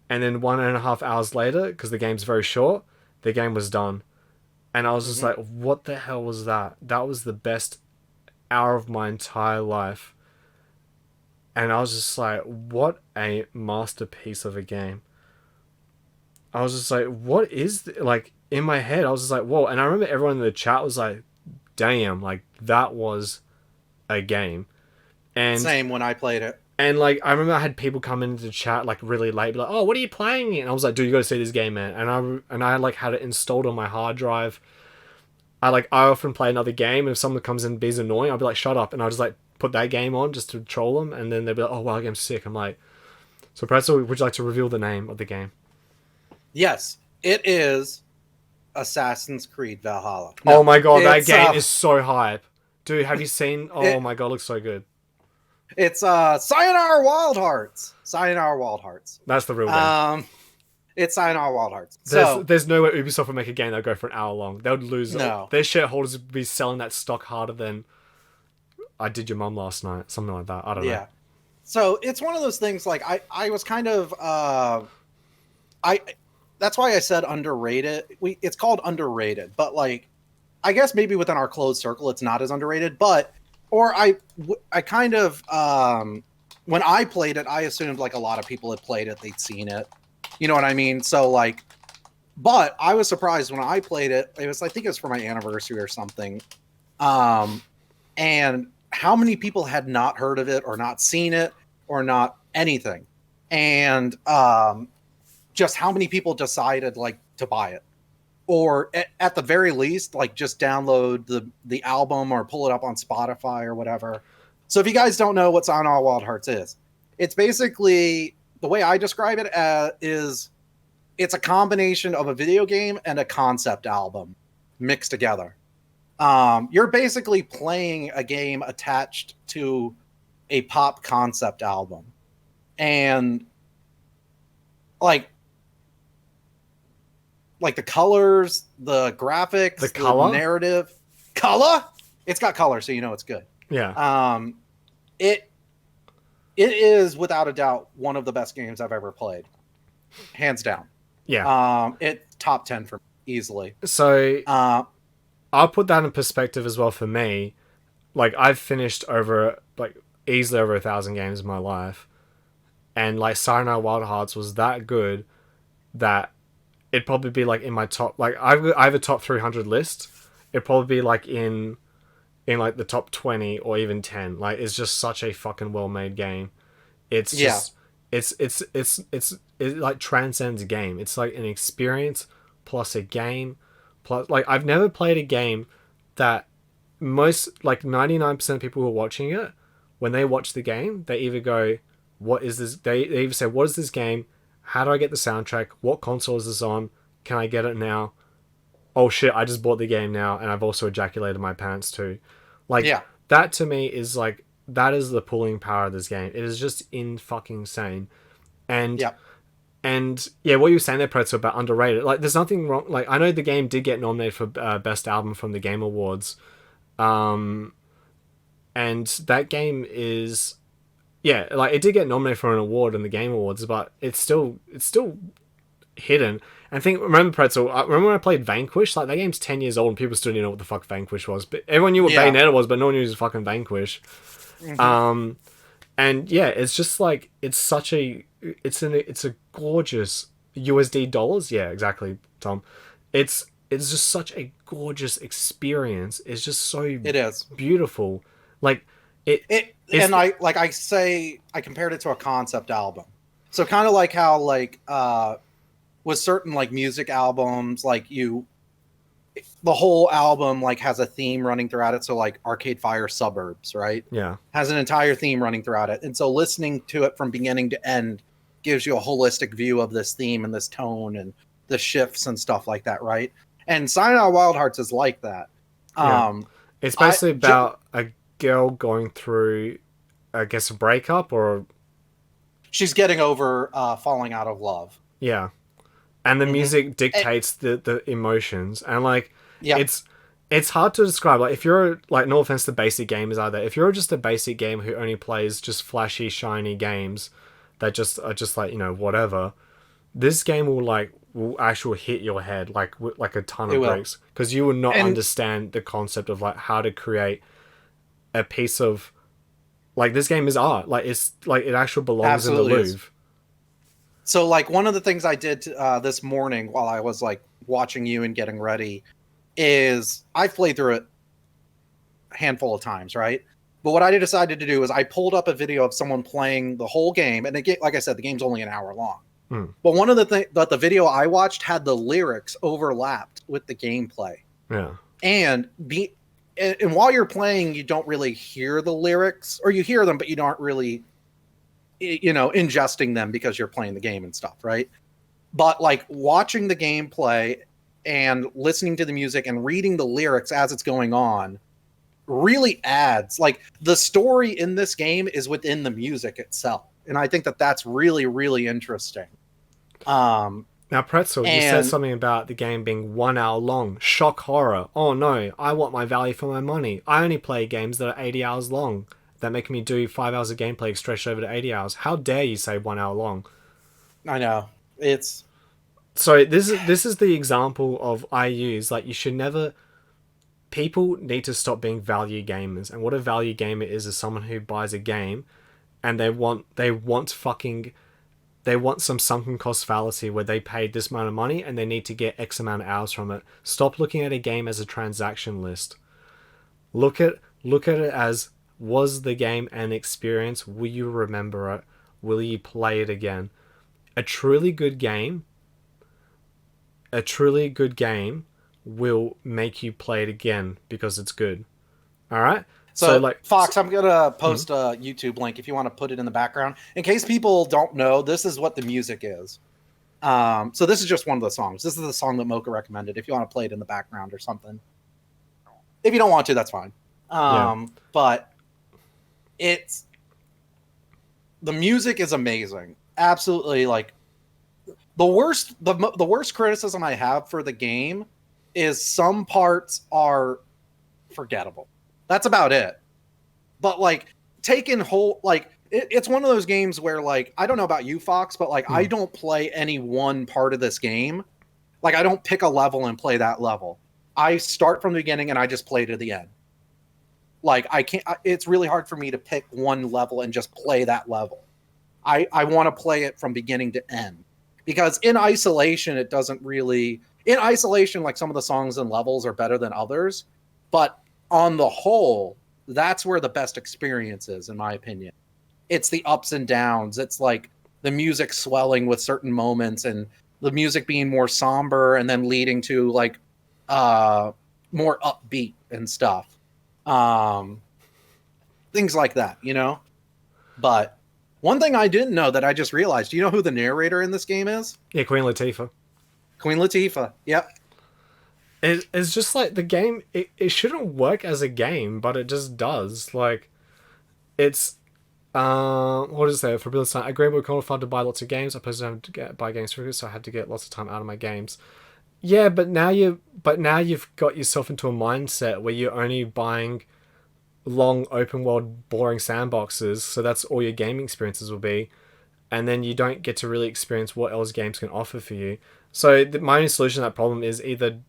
and then 1.5 hours later, because the game's very short, the game was done. And I was just like, what the hell was that? That was the best hour of my entire life. And I was just like, what a masterpiece of a game. I was just like, what is like in my head? I was just like, whoa. And I remember everyone in the chat was like, damn, like that was a game. And same when I played it. And like I remember I had people come into the chat like really late, be like, oh, what are you playing? And I was like, dude, you gotta see this game, man. And I like had it installed on my hard drive. I often play another game, and if someone comes in and be annoying, I'll be like, shut up, and I'll just like put that game on just to troll them, and then they'll be like, oh wow, the game's sick. I'm like, so Pretzel, would you like to reveal the name of the game? Yes, it is Assassin's Creed Valhalla. No, oh my god, that game is so hype. Dude, have you seen? Oh my god, it looks so good. It's Sayonara Wild Hearts. Sayonara Wild Hearts. That's the real game. It's Sayonara Wild Hearts. There's no way Ubisoft would make a game that would go for an hour long. They would lose. No. Their shareholders would be selling that stock harder than I Did Your Mum Last Night. Something like that. I don't know. Yeah. So it's one of those things like I was kind of that's why I said underrated. It's called underrated, but like I guess maybe within our closed circle it's not as underrated, but I kind of when I played it, I assumed like a lot of people had played it, they'd seen it. You know what I mean? So like, but I was surprised when I played it. I think it was for my anniversary or something. And how many people had not heard of it or not seen it or not anything. And just how many people decided like to buy it, or at the very least, like just download the album or pull it up on Spotify or whatever. So if you guys don't know what Sayonara Wild Hearts is, it's basically, the way I describe it is it's a combination of a video game and a concept album mixed together. You're basically playing a game attached to a pop concept album, and like the colors, the graphics, The color? narrative, color. It's got color, so you know it's good. Yeah. It is without a doubt one of the best games I've ever played, hands down. Yeah. It top 10 for me easily. So Uh, I'll put that in perspective as well for me. Like, I've finished over, like, easily over 1,000 games in my life. And, like, Sayonara Wild Hearts was that good that it'd probably be, like, in my top... Like, I have a top 300 list. It'd probably be, like, in like, the top 20 or even 10. Like, it's just such a fucking well-made game. It's just... It, like, transcends a game. It's, like, an experience plus a game plus... Like, I've never played a game that... Most, like 99% of people who are watching it, when they watch the game, they either go, what is this? They either say, what is this game? How do I get the soundtrack? What console is this on? Can I get it now? Oh shit, I just bought the game now, and I've also ejaculated my pants too. Like, yeah. that to me is like, that is the pulling power of this game. It is just in fucking insane. And Yeah. and yeah, what you were saying there, Pretzel, about underrated. Like, there's nothing wrong. Like, I know the game did get nominated for best album from the Game Awards. And that game is, yeah, like, it did get nominated for an award in the Game Awards, but it's still hidden. And remember, Pretzel, remember when I played Vanquish? Like, that game's 10 years old and people still didn't know what the fuck Vanquish was. But everyone knew what Bayonetta was, but no one knew it was fucking Vanquish. Mm-hmm. And yeah, it's just like, it's such a, it's a gorgeous USD dollars. Yeah, exactly, Tom. It's just such a gorgeous experience. It's just so It is beautiful. Like, and I compared it to a concept album. So kind of like how like with certain like music albums, like the whole album like has a theme running throughout it. So like Arcade Fire Suburbs, right? Yeah. Has an entire theme running throughout it. And so listening to it from beginning to end gives you a holistic view of this theme and this tone and the shifts and stuff like that, right? And Sayonara Wild Hearts is like that. Yeah. It's basically about a girl going through, I guess, a breakup, or she's getting over falling out of love. Yeah. And the music dictates the emotions. And like, it's hard to describe. Like, if you're, like, no offense to basic gamers either, if you're just a basic gamer who only plays just flashy, shiny games that just are just like, you know, whatever, this game will actually hit your head like a ton of bricks, because you will not understand the concept of like how to create a piece of, like, this game is art. Like, it's like, it actually belongs in the Louvre. So like, one of the things I did this morning while I was like watching you and getting ready is I played through it a handful of times, right? But what I decided to do is I pulled up a video of someone playing the whole game, and like I said, the game's only an hour long. But one of the things that the video I watched had the lyrics overlapped with the gameplay. Yeah. And while you're playing, you don't really hear the lyrics, or you hear them, but you aren't really, you know, ingesting them because you're playing the game and stuff, right? But like watching the gameplay and listening to the music and reading the lyrics as it's going on really adds, like, the story in this game is within the music itself. And I think that that's really, really interesting. Now, Pretzel, you said something about the game being 1 hour long. Shock horror. Oh no, I want my value for my money. I only play games that are 80 hours long, that make me do 5 hours of gameplay stretched over to 80 hours. How dare you say 1 hour long? I know. It's... So this is the example of I use. Like, you should never... People need to stop being value gamers. And what a value gamer is someone who buys a game and they want some sunken cost fallacy where they paid this amount of money and they need to get X amount of hours from it. Stop looking at a game as a transaction list. Look at it as, Was the game an experience? Will you remember it? Will you play it again? A truly good game, a truly good game will make you play it again because it's good. All right? So So, like Fox, I'm gonna mm, post a YouTube link if you want to put it in the background. In case people don't know, this is what the music is. So this is just one of the songs. This is the song that Mocha recommended. If you want to play it in the background or something, if you don't want to, that's fine. yeah. But it's the music is amazing. Absolutely, like the worst criticism I have for the game is some parts are forgettable. That's about it. But like taking whole like it's one of those games where like I don't know about you, Fox, but like I Mm. don't play any one part of this game. Like I don't pick a level and play that level. I start from the beginning and I just play to the end. Like I can't. It's really hard for me to pick one level and just play that level. I want to play it from beginning to end because in isolation it doesn't really. In isolation, like some of the songs and levels are better than others, but on the whole, that's where the best experience is, in my opinion. It's the ups and downs. It's like the music swelling with certain moments and the music being more somber and then leading to like uh more upbeat and stuff. Um Things like that, you know? But one thing I didn't know that I just realized, do you know who the narrator in this game is? Yeah, Queen Latifah. Queen Latifah. Yep. It's just like the game. It shouldn't work as a game, but it just does. Like it's what is there for Bill Sign? I agree we can't afford to buy lots of games. I personally have to buy games for it, so I had to get lots of time out of my games. Yeah, but now you've got yourself into a mindset where you're only buying long open world boring sandboxes, so that's all your gaming experiences will be, and then you don't get to really experience what else games can offer for you. So my only solution to that problem is either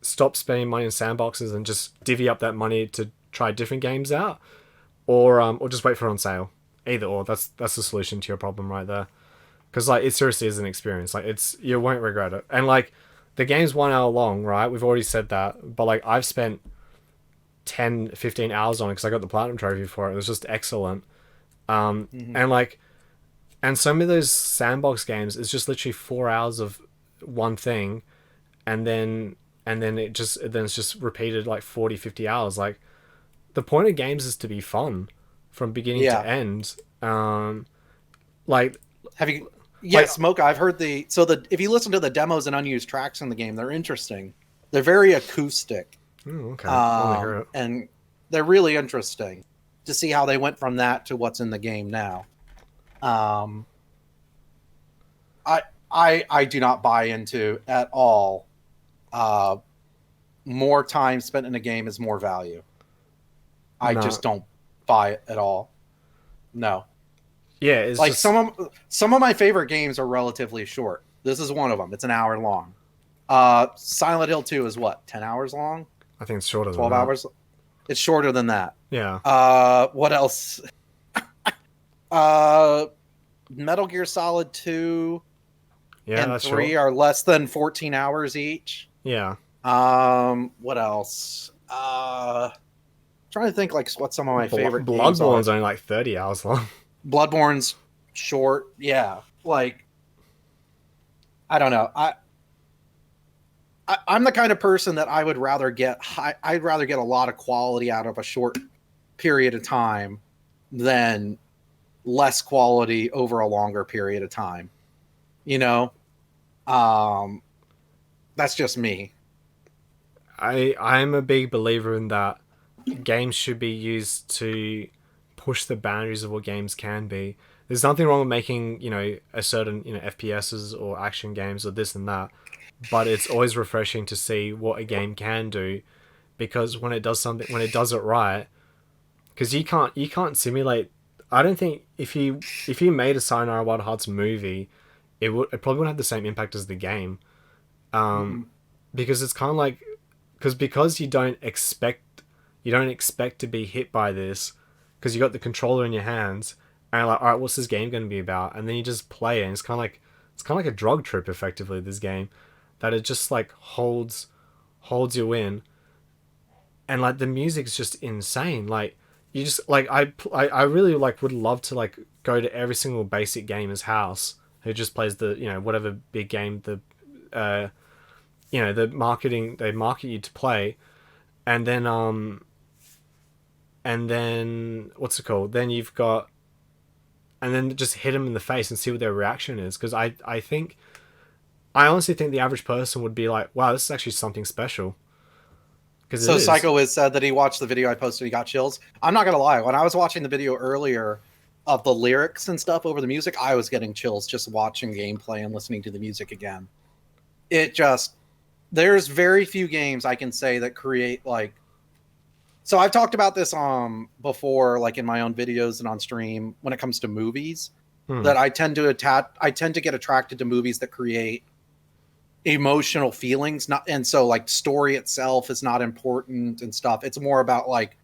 stop spending money on sandboxes and just divvy up that money to try different games out, or just wait for it on sale. Either or, that's the solution to your problem right there. Because like it seriously is an experience. Like it's you won't regret it. And like the game's 1 hour long, right? We've already said that, but like I've spent 10, 15 hours on it because I got the platinum trophy for it. It was just excellent. Mm-hmm. And like and some of those sandbox games is just literally 4 hours of one thing, and then it's just repeated like 40, 50 hours. Like the point of games is to be fun from beginning to Yeah. end. Like Have you? like Yes, Mocha. I've heard the so the if you listen to the demos and unused tracks in the game, they're interesting. They're very acoustic, okay, I want to hear it. and they're really interesting to see how they went from that to what's in the game now. Um, I I do not buy into at all. Uh, More time spent in a game is more value. I No, just don't buy it at all. No. yeah, it's Like just some of my favorite games are relatively short. This is one of them. It's an hour long. Silent Hill 2 is what, 10 hours long? I think it's shorter than 12 that. hours? It's shorter than that. Yeah, What else? Uh Metal Gear Solid 2 yeah, and that's short. 3 are less than 14 hours each. Yeah, What else? Trying to think like what some of my favorite games are. Bloodborne's only like 30 hours long. Bloodborne's short, yeah. Like I don't know. I'm the kind of person that I would rather get high. I'd rather get a lot of quality out of a short period of time than less quality over a longer period of time. You know, um, that's just me. I'm a big believer in that games should be used to push the boundaries of what games can be. There's nothing wrong with making, a certain, FPSs or action games or this and that, but it's always refreshing to see what a game can do because when it does it right, because you can't simulate. I don't think if you made a Sayonara Wild Hearts movie, it probably wouldn't have the same impact as the game. Mm-hmm. Because it's kind of like because you don't expect to be hit by this because you got the controller in your hands and you're like, all right, what's this game going to be about? And then you just play it and it's kind of like a drug trip effectively, this game, that it just like holds you in. And like the music's just insane. Like you just like I really like would love to like go to every single basic gamer's house who just plays the whatever big game uh the marketing they market you to play, and then what's it called? Then you've got and then just hit them in the face and see what their reaction is, because I honestly think the average person would be like, wow, this is actually something special. Because it So is. Psycho Wiz said that he watched the video I posted. He got chills. I'm not gonna lie. When I was watching the video earlier of the lyrics and stuff over the music, I was getting chills just watching gameplay and listening to the music again. It just there's very few games I can say that create like. So I've talked about this before, like in my own videos and on stream. When it comes to movies, that I tend to get attracted to movies that create emotional feelings, not and so like story itself is not important and stuff. It's more about like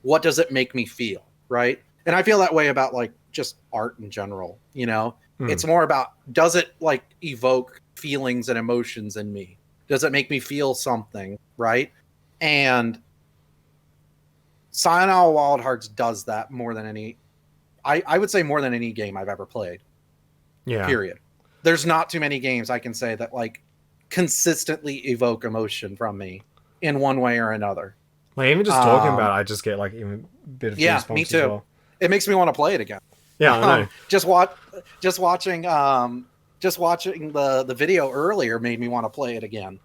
what does it make me feel, right? And I feel that way about like just art in general, It's more about does it like evoke feelings and emotions in me? Does it make me feel something, right? And Sayonara Wild Hearts does that more than any I would say more than any game I've ever played. Yeah. Period. There's not too many games I can say that like consistently evoke emotion from me in one way or another. Like even just talking about it, I just get like even a bit of goosebumps me too. as well. It makes me want to play it again. Yeah, I know. Just watching the video earlier made me want to play it again.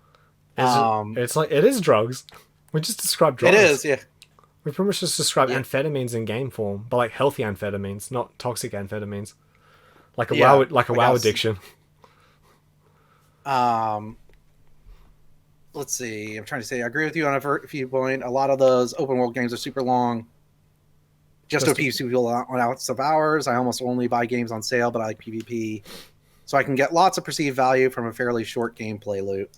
It's like it is drugs. We just described drugs. It is, yeah. We pretty much just described amphetamines in game form, but like healthy amphetamines, not toxic amphetamines. Like a WoW addiction. Let's see. I'm trying to say I agree with you on a few points. A lot of those open world games are super long. Just OP people on outs of hours. I almost only buy games on sale, but I like PvP, so I can get lots of perceived value from a fairly short gameplay loop.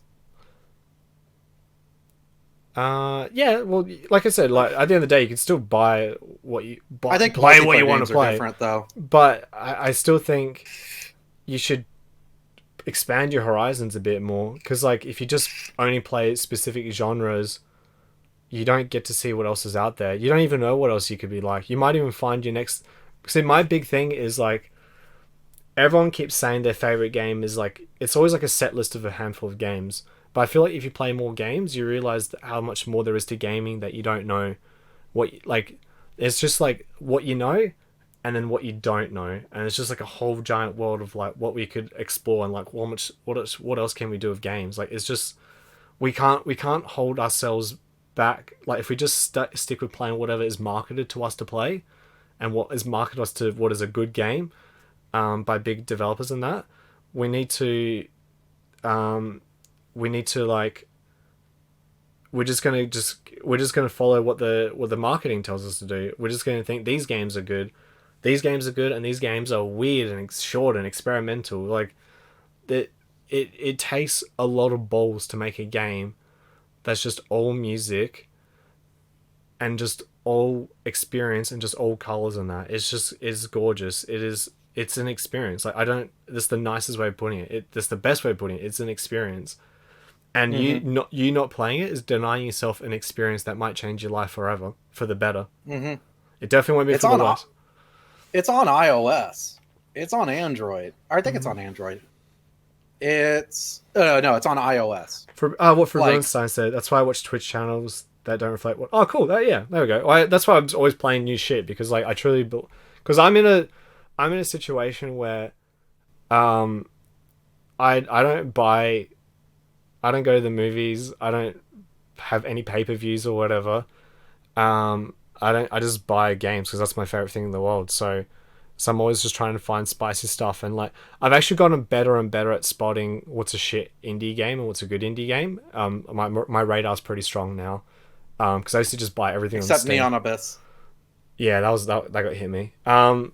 Yeah, well, like I said, like at the end of the day, you can still buy what you buy. I think play what you want to play. Different, though. But I still think you should expand your horizons a bit more, because like if you just only play specific genres, you don't get to see what else is out there. You don't even know what else you could be like. You might even find your next. See, my big thing is like everyone keeps saying their favorite game is like it's always like a set list of a handful of games. But I feel like if you play more games, you realize how much more there is to gaming that you don't know. It's just like what you know, and then what you don't know, and it's just like a whole giant world of like what we could explore and like what else can we do with games. Like it's just we can't hold ourselves back. Like if we just stick with playing whatever is marketed to us to play, and what is marketed us to what is a good game, by big developers and that, we need to like we're just gonna follow what the marketing tells us to do. We're just gonna think these games are good, and these games are weird and short and experimental. Like it takes a lot of balls to make a game that's just all music and just all experience and just all colors and that. It's gorgeous. It's an experience. Like that's the nicest way of putting it. That's the best way of putting it. It's an experience. And you not playing it is denying yourself an experience that might change your life forever for the better. Mm-hmm. It definitely won't be for the worse. It's on iOS. It's on Android. I think it's on Android. It's no, it's on iOS. For what Rubenstein said. That's why I watch Twitch channels that don't reflect what. Oh, cool. There we go. That's why I'm always playing new shit, because like I truly, because I'm in a situation where, I don't go to the movies. I don't have any pay-per-views or whatever. I just buy games because that's my favorite thing in the world. So I'm always just trying to find spicy stuff, and like I've actually gotten better and better at spotting what's a shit indie game and what's a good indie game. My radar's pretty strong now. Because I used to just buy everything except on Steam. Neon Abyss. Yeah, that got hit me. But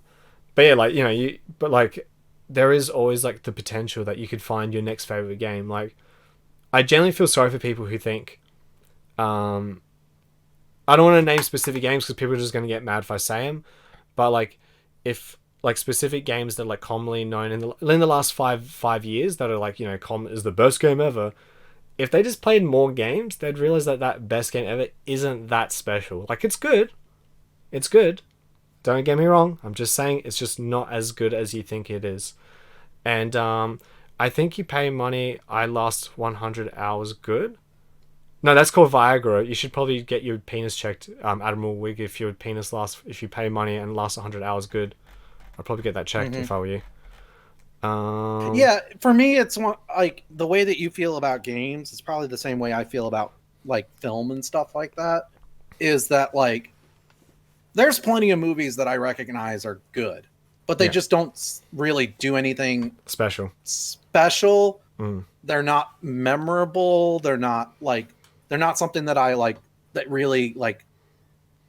yeah, like but like there is always like the potential that you could find your next favorite game. Like I generally feel sorry for people who think, I don't want to name specific games because people are just going to get mad if I say them, but like if like specific games that are like commonly known in the last five years that are like common is the best game ever. If they just played more games, they'd realize that best game ever isn't that special. Like it's good, It's good. Don't get me wrong. I'm just saying it's just not as good as you think it is. And I think you pay money. I last 100 hours good. No, that's called Viagra. You should probably get your penis checked, Admiral Wig, if your penis lasts, if you pay money and lasts 100 hours good. I'd probably get that checked if I were you. Yeah, for me, it's like the way that you feel about games is probably the same way I feel about like film and stuff like that. Is that like there's plenty of movies that I recognize are good, but they just don't really do anything special. They're not memorable. They're not something that I like that really like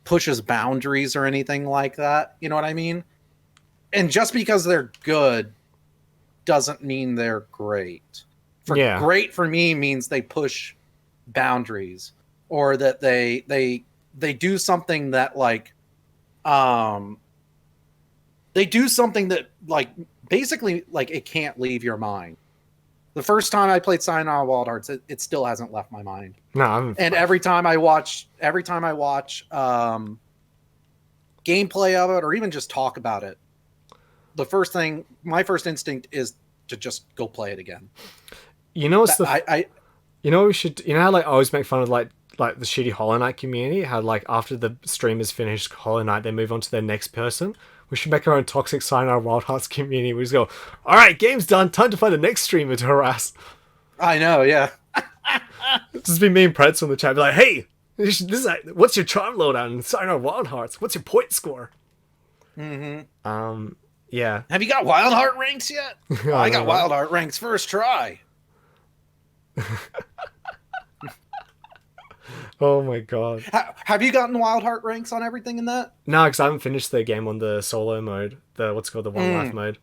pushes boundaries or anything like that. You know what I mean? And just because they're good doesn't mean they're great. Great for me means they push boundaries, or that they do something that like they do something that like basically like it can't leave your mind. The first time I played Sayonara Wild Hearts, it still hasn't left my mind. No, and every time I watch gameplay of it, or even just talk about it, my first instinct is to just go play it again. You know what's you know what we should? You know how like I always make fun of like the shitty Hollow Knight community? How like after the streamers finish Hollow Knight, they move on to their next person. We should make our own toxic Sayonara Wild Hearts community. We just go, all right, game's done. Time to find the next streamer to harass. I know, yeah. Just be me and Pretzel in the chat. Be like, hey, what's your charm loadout in Sayonara Wild Hearts? What's your point score? Yeah. Have you got Wild Heart ranks yet? I got Wild Heart ranks first try. Oh my god. Have you gotten Wild Heart ranks on everything in that? No, because I haven't finished the game on the solo mode. What's called the one life mode.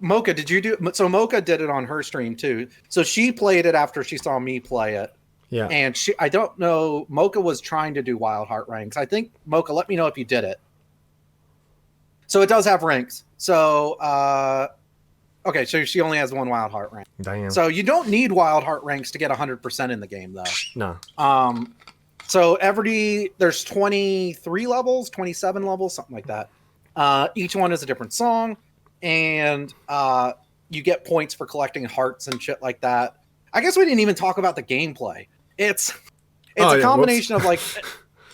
Mocha, did you do so? Mocha did it on her stream too. So she played it after she saw me play it. Yeah. And I don't know, Mocha was trying to do Wild Heart ranks. I think, Mocha, let me know if you did it. So it does have ranks. So, okay, so she only has one Wild Heart rank. Damn. So you don't need Wild Heart ranks to get 100% in the game, though. No. So there's 23 levels, 27 levels, something like that. Each one is a different song, and you get points for collecting hearts and shit like that. I guess we didn't even talk about the gameplay. It's a combination of like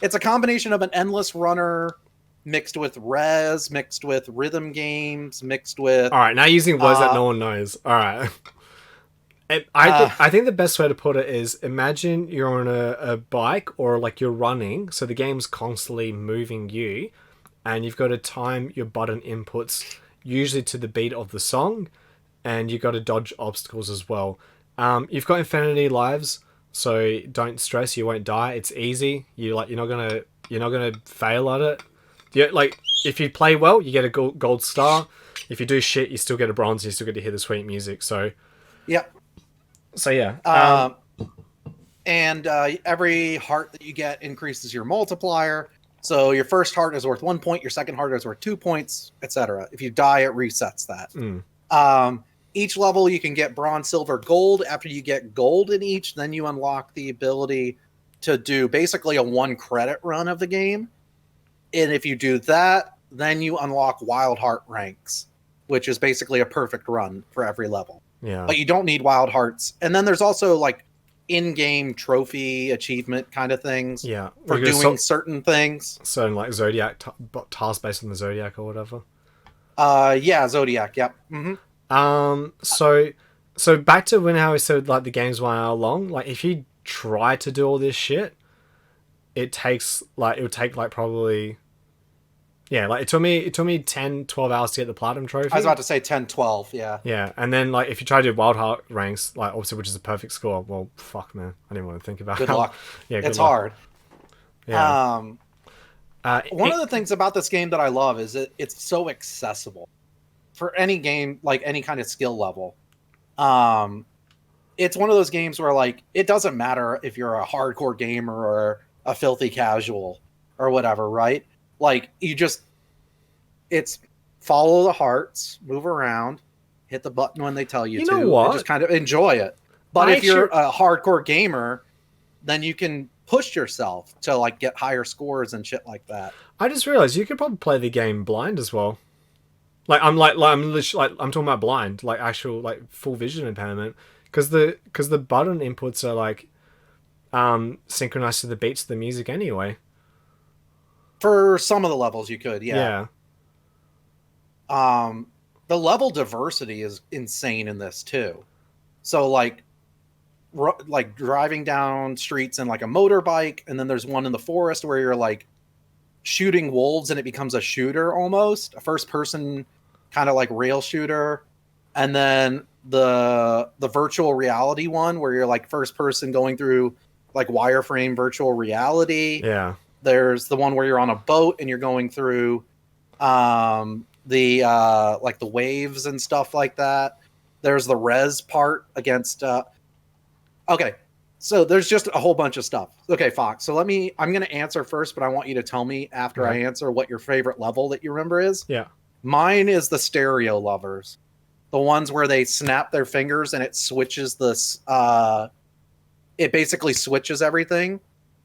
it's a combination of an endless runner mixed with res, mixed with rhythm games, mixed with... All right, now using words that no one knows. All right. I think the best way to put it is imagine you're on a bike or like you're running, so the game's constantly moving you, and you've got to time your button inputs usually to the beat of the song, and you've got to dodge obstacles as well. You've got infinity lives, so don't stress, you won't die. It's easy. You're not gonna fail at it. Like if you play well, you get a gold star. If you do shit, you still get a bronze. You still get to hear the sweet music. So yeah. So yeah. And every heart that you get increases your multiplier. So your first heart is worth 1 point, your second heart is worth 2 points, etc. If you die, it resets that. Each level you can get bronze, silver, gold. After you get gold in each, then you unlock the ability to do basically a 1 credit run of the game. And if you do that, then you unlock Wild Heart ranks, which is basically a perfect run for every level. Yeah. But you don't need Wild Hearts. And then there's also like in-game trophy achievement kind of things. Yeah. For doing certain things. So like Zodiac tasks based on the Zodiac or whatever. Yeah, Zodiac. Yep. So back to how we said like the game's 1 hour long. Like if you try to do all this shit, it would take probably. Yeah, like it took me 10, 12 hours to get the platinum trophy. I was about to say 10, 12, yeah. Yeah, and then like if you try to do Wild Heart ranks, like obviously which is a perfect score, well, fuck man, I didn't want to think about it. Good luck. Yeah, it's hard. Yeah. One of the things about this game that I love is it's so accessible for any game, like any kind of skill level. It's one of those games where like it doesn't matter if you're a hardcore gamer or a filthy casual or whatever, right? Like it's follow the hearts, move around, hit the button when they tell you to, know what? and just kind of enjoy it. But if you're a hardcore gamer, then you can push yourself to like get higher scores and shit like that. I just realized you could probably play the game blind as well. I'm talking about blind, like actual like full vision impairment, because the button inputs are like synchronized to the beats of the music anyway. For some of the levels, you could, yeah. Yeah, Um, the level diversity is insane in this too. So like driving down streets in like a motorbike, and then there's one in the forest where you're like shooting wolves, and it becomes a shooter almost, a first person kind of like rail shooter. And then the virtual reality one where you're like first person going through like wireframe virtual reality. yeah, There's the one where you're on a boat and you're going through the like the waves and stuff like that. There's the res part against okay. So there's just a whole bunch of stuff. Okay, Fox. So I'm going to answer first, but I want you to tell me after I answer what your favorite level that you remember is. yeah. Mine is the stereo lovers. The ones where they snap their fingers and it switches this it basically switches everything.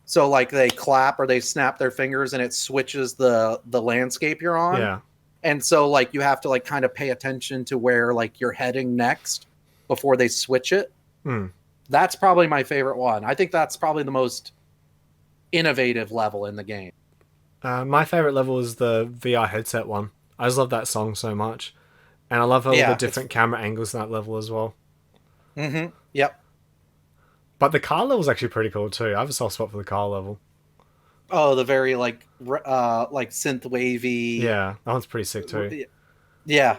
So like they clap or they snap their fingers and it switches the landscape you're on. Yeah. And so like you have to like kind of pay attention to where like you're heading next before they switch it. That's probably my favorite one. I think that's probably the most innovative level in the game. My favorite level is the VR headset one. I just love that song so much, and I love all the different camera angles in that level as well. Yep. But the car level is actually pretty cool too. I have a soft spot for the car level. Oh, the very like synth wavy. Yeah, that one's pretty sick too. Yeah.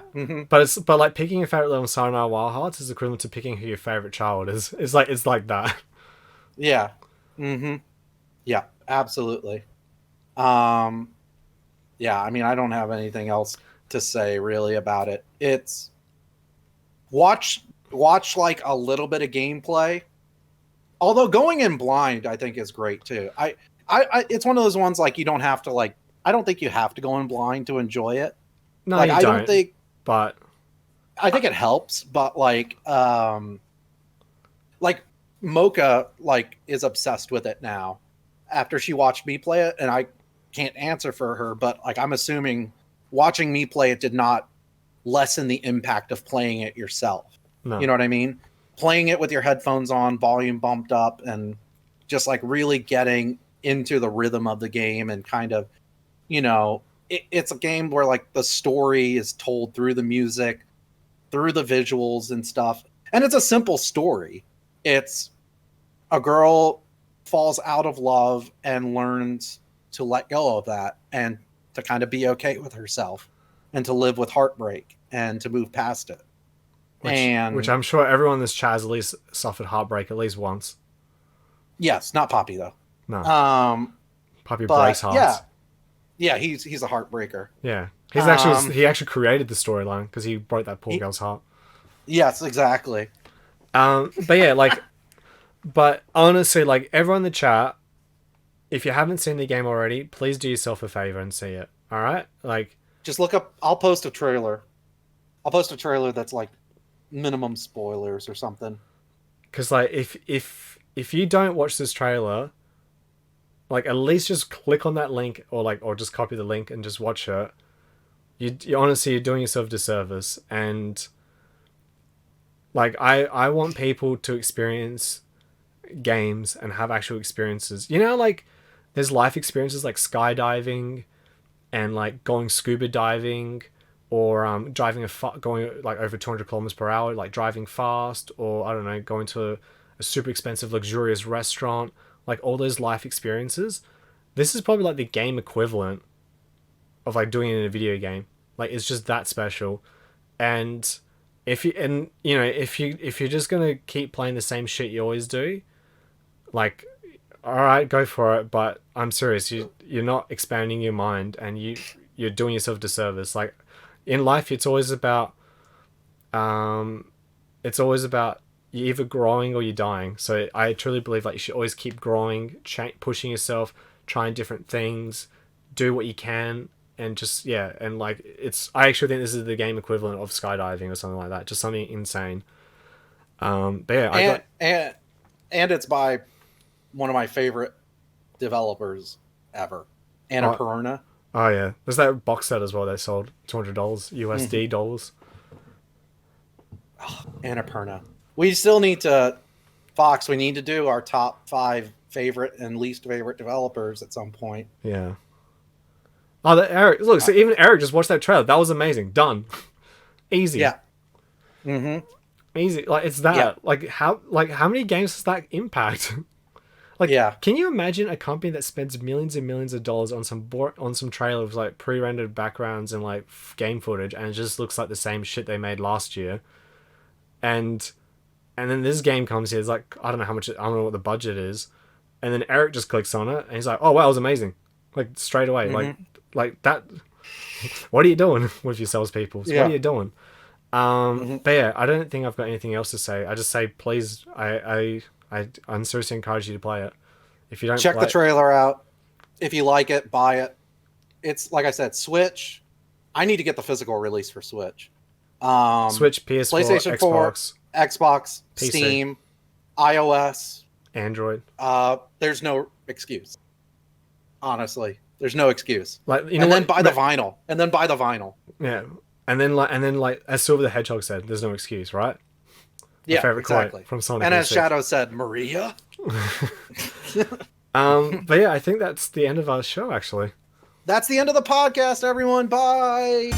But like picking your favorite level in Sayonara Wild Hearts is equivalent to picking who your favorite child is. It's like that. Yeah. Yeah, absolutely. Yeah, I mean I don't have anything else to say really about it. It's watch like a little bit of gameplay. Although going in blind I think is great too. I it's one of those ones like you don't have to like I don't think you have to go in blind to enjoy it. No, like you I don't. don't think But I think it helps, but like Mocha like is obsessed with it now after she watched me play it, and I can't answer for her, but like I'm assuming watching me play it did not lessen the impact of playing it yourself. no. You know what I mean? Playing it with your headphones on, volume bumped up, and just like really getting into the rhythm of the game and kind of, you know, it's a game where like the story is told through the music, through the visuals and stuff. And it's a simple story. It's a girl falls out of love and learns to let go of that and to kind of be okay with herself and to live with heartbreak and to move past it. Which I'm sure everyone in this chat has at least suffered heartbreak at least once. Yes, not Poppy though. No. Poppy But breaks hearts. Yeah, he's a heartbreaker. Yeah. He actually created the storyline because he broke that poor girl's heart. Yes, exactly. But yeah, like, but honestly, like everyone in the chat, if you haven't seen the game already, please do yourself a favor and see it. All right, like just look up. I'll post a trailer. I'll post a trailer that's like minimum spoilers or something. Because like if you don't watch this trailer, like at least just click on that link or just copy the link and just watch it. You honestly, you're doing yourself a disservice. And like I want people to experience games and have actual experiences. You know, like there's life experiences like skydiving and like going scuba diving or going like over 200 kilometers per hour, like driving fast, or I don't know, going to a super expensive luxurious restaurant, like all those life experiences. This is probably like the game equivalent of like doing it in a video game. Like it's just that special. And if you're just gonna keep playing the same shit you always do, like, all right, go for it. But I'm serious, you're not expanding your mind, and you're doing yourself a disservice. Like in life, it's always about you're either growing or you're dying. So I truly believe like you should always keep growing, pushing yourself, trying different things, do what you can, and just and like I actually think this is the game equivalent of skydiving or something like that, just something insane. But yeah, and it's by one of my favorite developers ever. Annapurna. Oh yeah, there's that box set as well. They sold $200 USD dollars. Oh, Annapurna. We still need to, Fox. We need to do our top 5 favorite and least favorite developers at some point. Yeah. Oh, Eric! Look, so even Eric just watched that trailer. That was amazing. Done. Easy. Yeah. Mm-hmm. Easy. Like it's that. Yeah. Like how many games does that impact? Like, yeah. Can you imagine a company that spends millions and millions of dollars on some trailer with like pre-rendered backgrounds and like game footage, and it just looks like the same shit they made last year, and then this game comes here. It's like I don't know what the budget is, and then Eric just clicks on it and he's like, oh wow, it was amazing, like straight away, like that. What are you doing with your salespeople? Yeah. What are you doing? But yeah, I don't think I've got anything else to say. I just say please, I'm seriously encourage you to play it. If you don't check the trailer out, if you like it, buy it. It's like I said, Switch. I need to get the physical release for Switch. Switch, PS4, PlayStation 4, Xbox, PC. Steam, iOS, Android. There's no excuse. Honestly, there's no excuse. Like then buy the vinyl. And then buy the vinyl. Yeah, and then like as Silver the Hedgehog said, there's no excuse, right? Yeah, exactly. From Sonic. And as Shadow said, Maria. But yeah, I think that's the end of our show. Actually, that's the end of the podcast. Everyone, bye.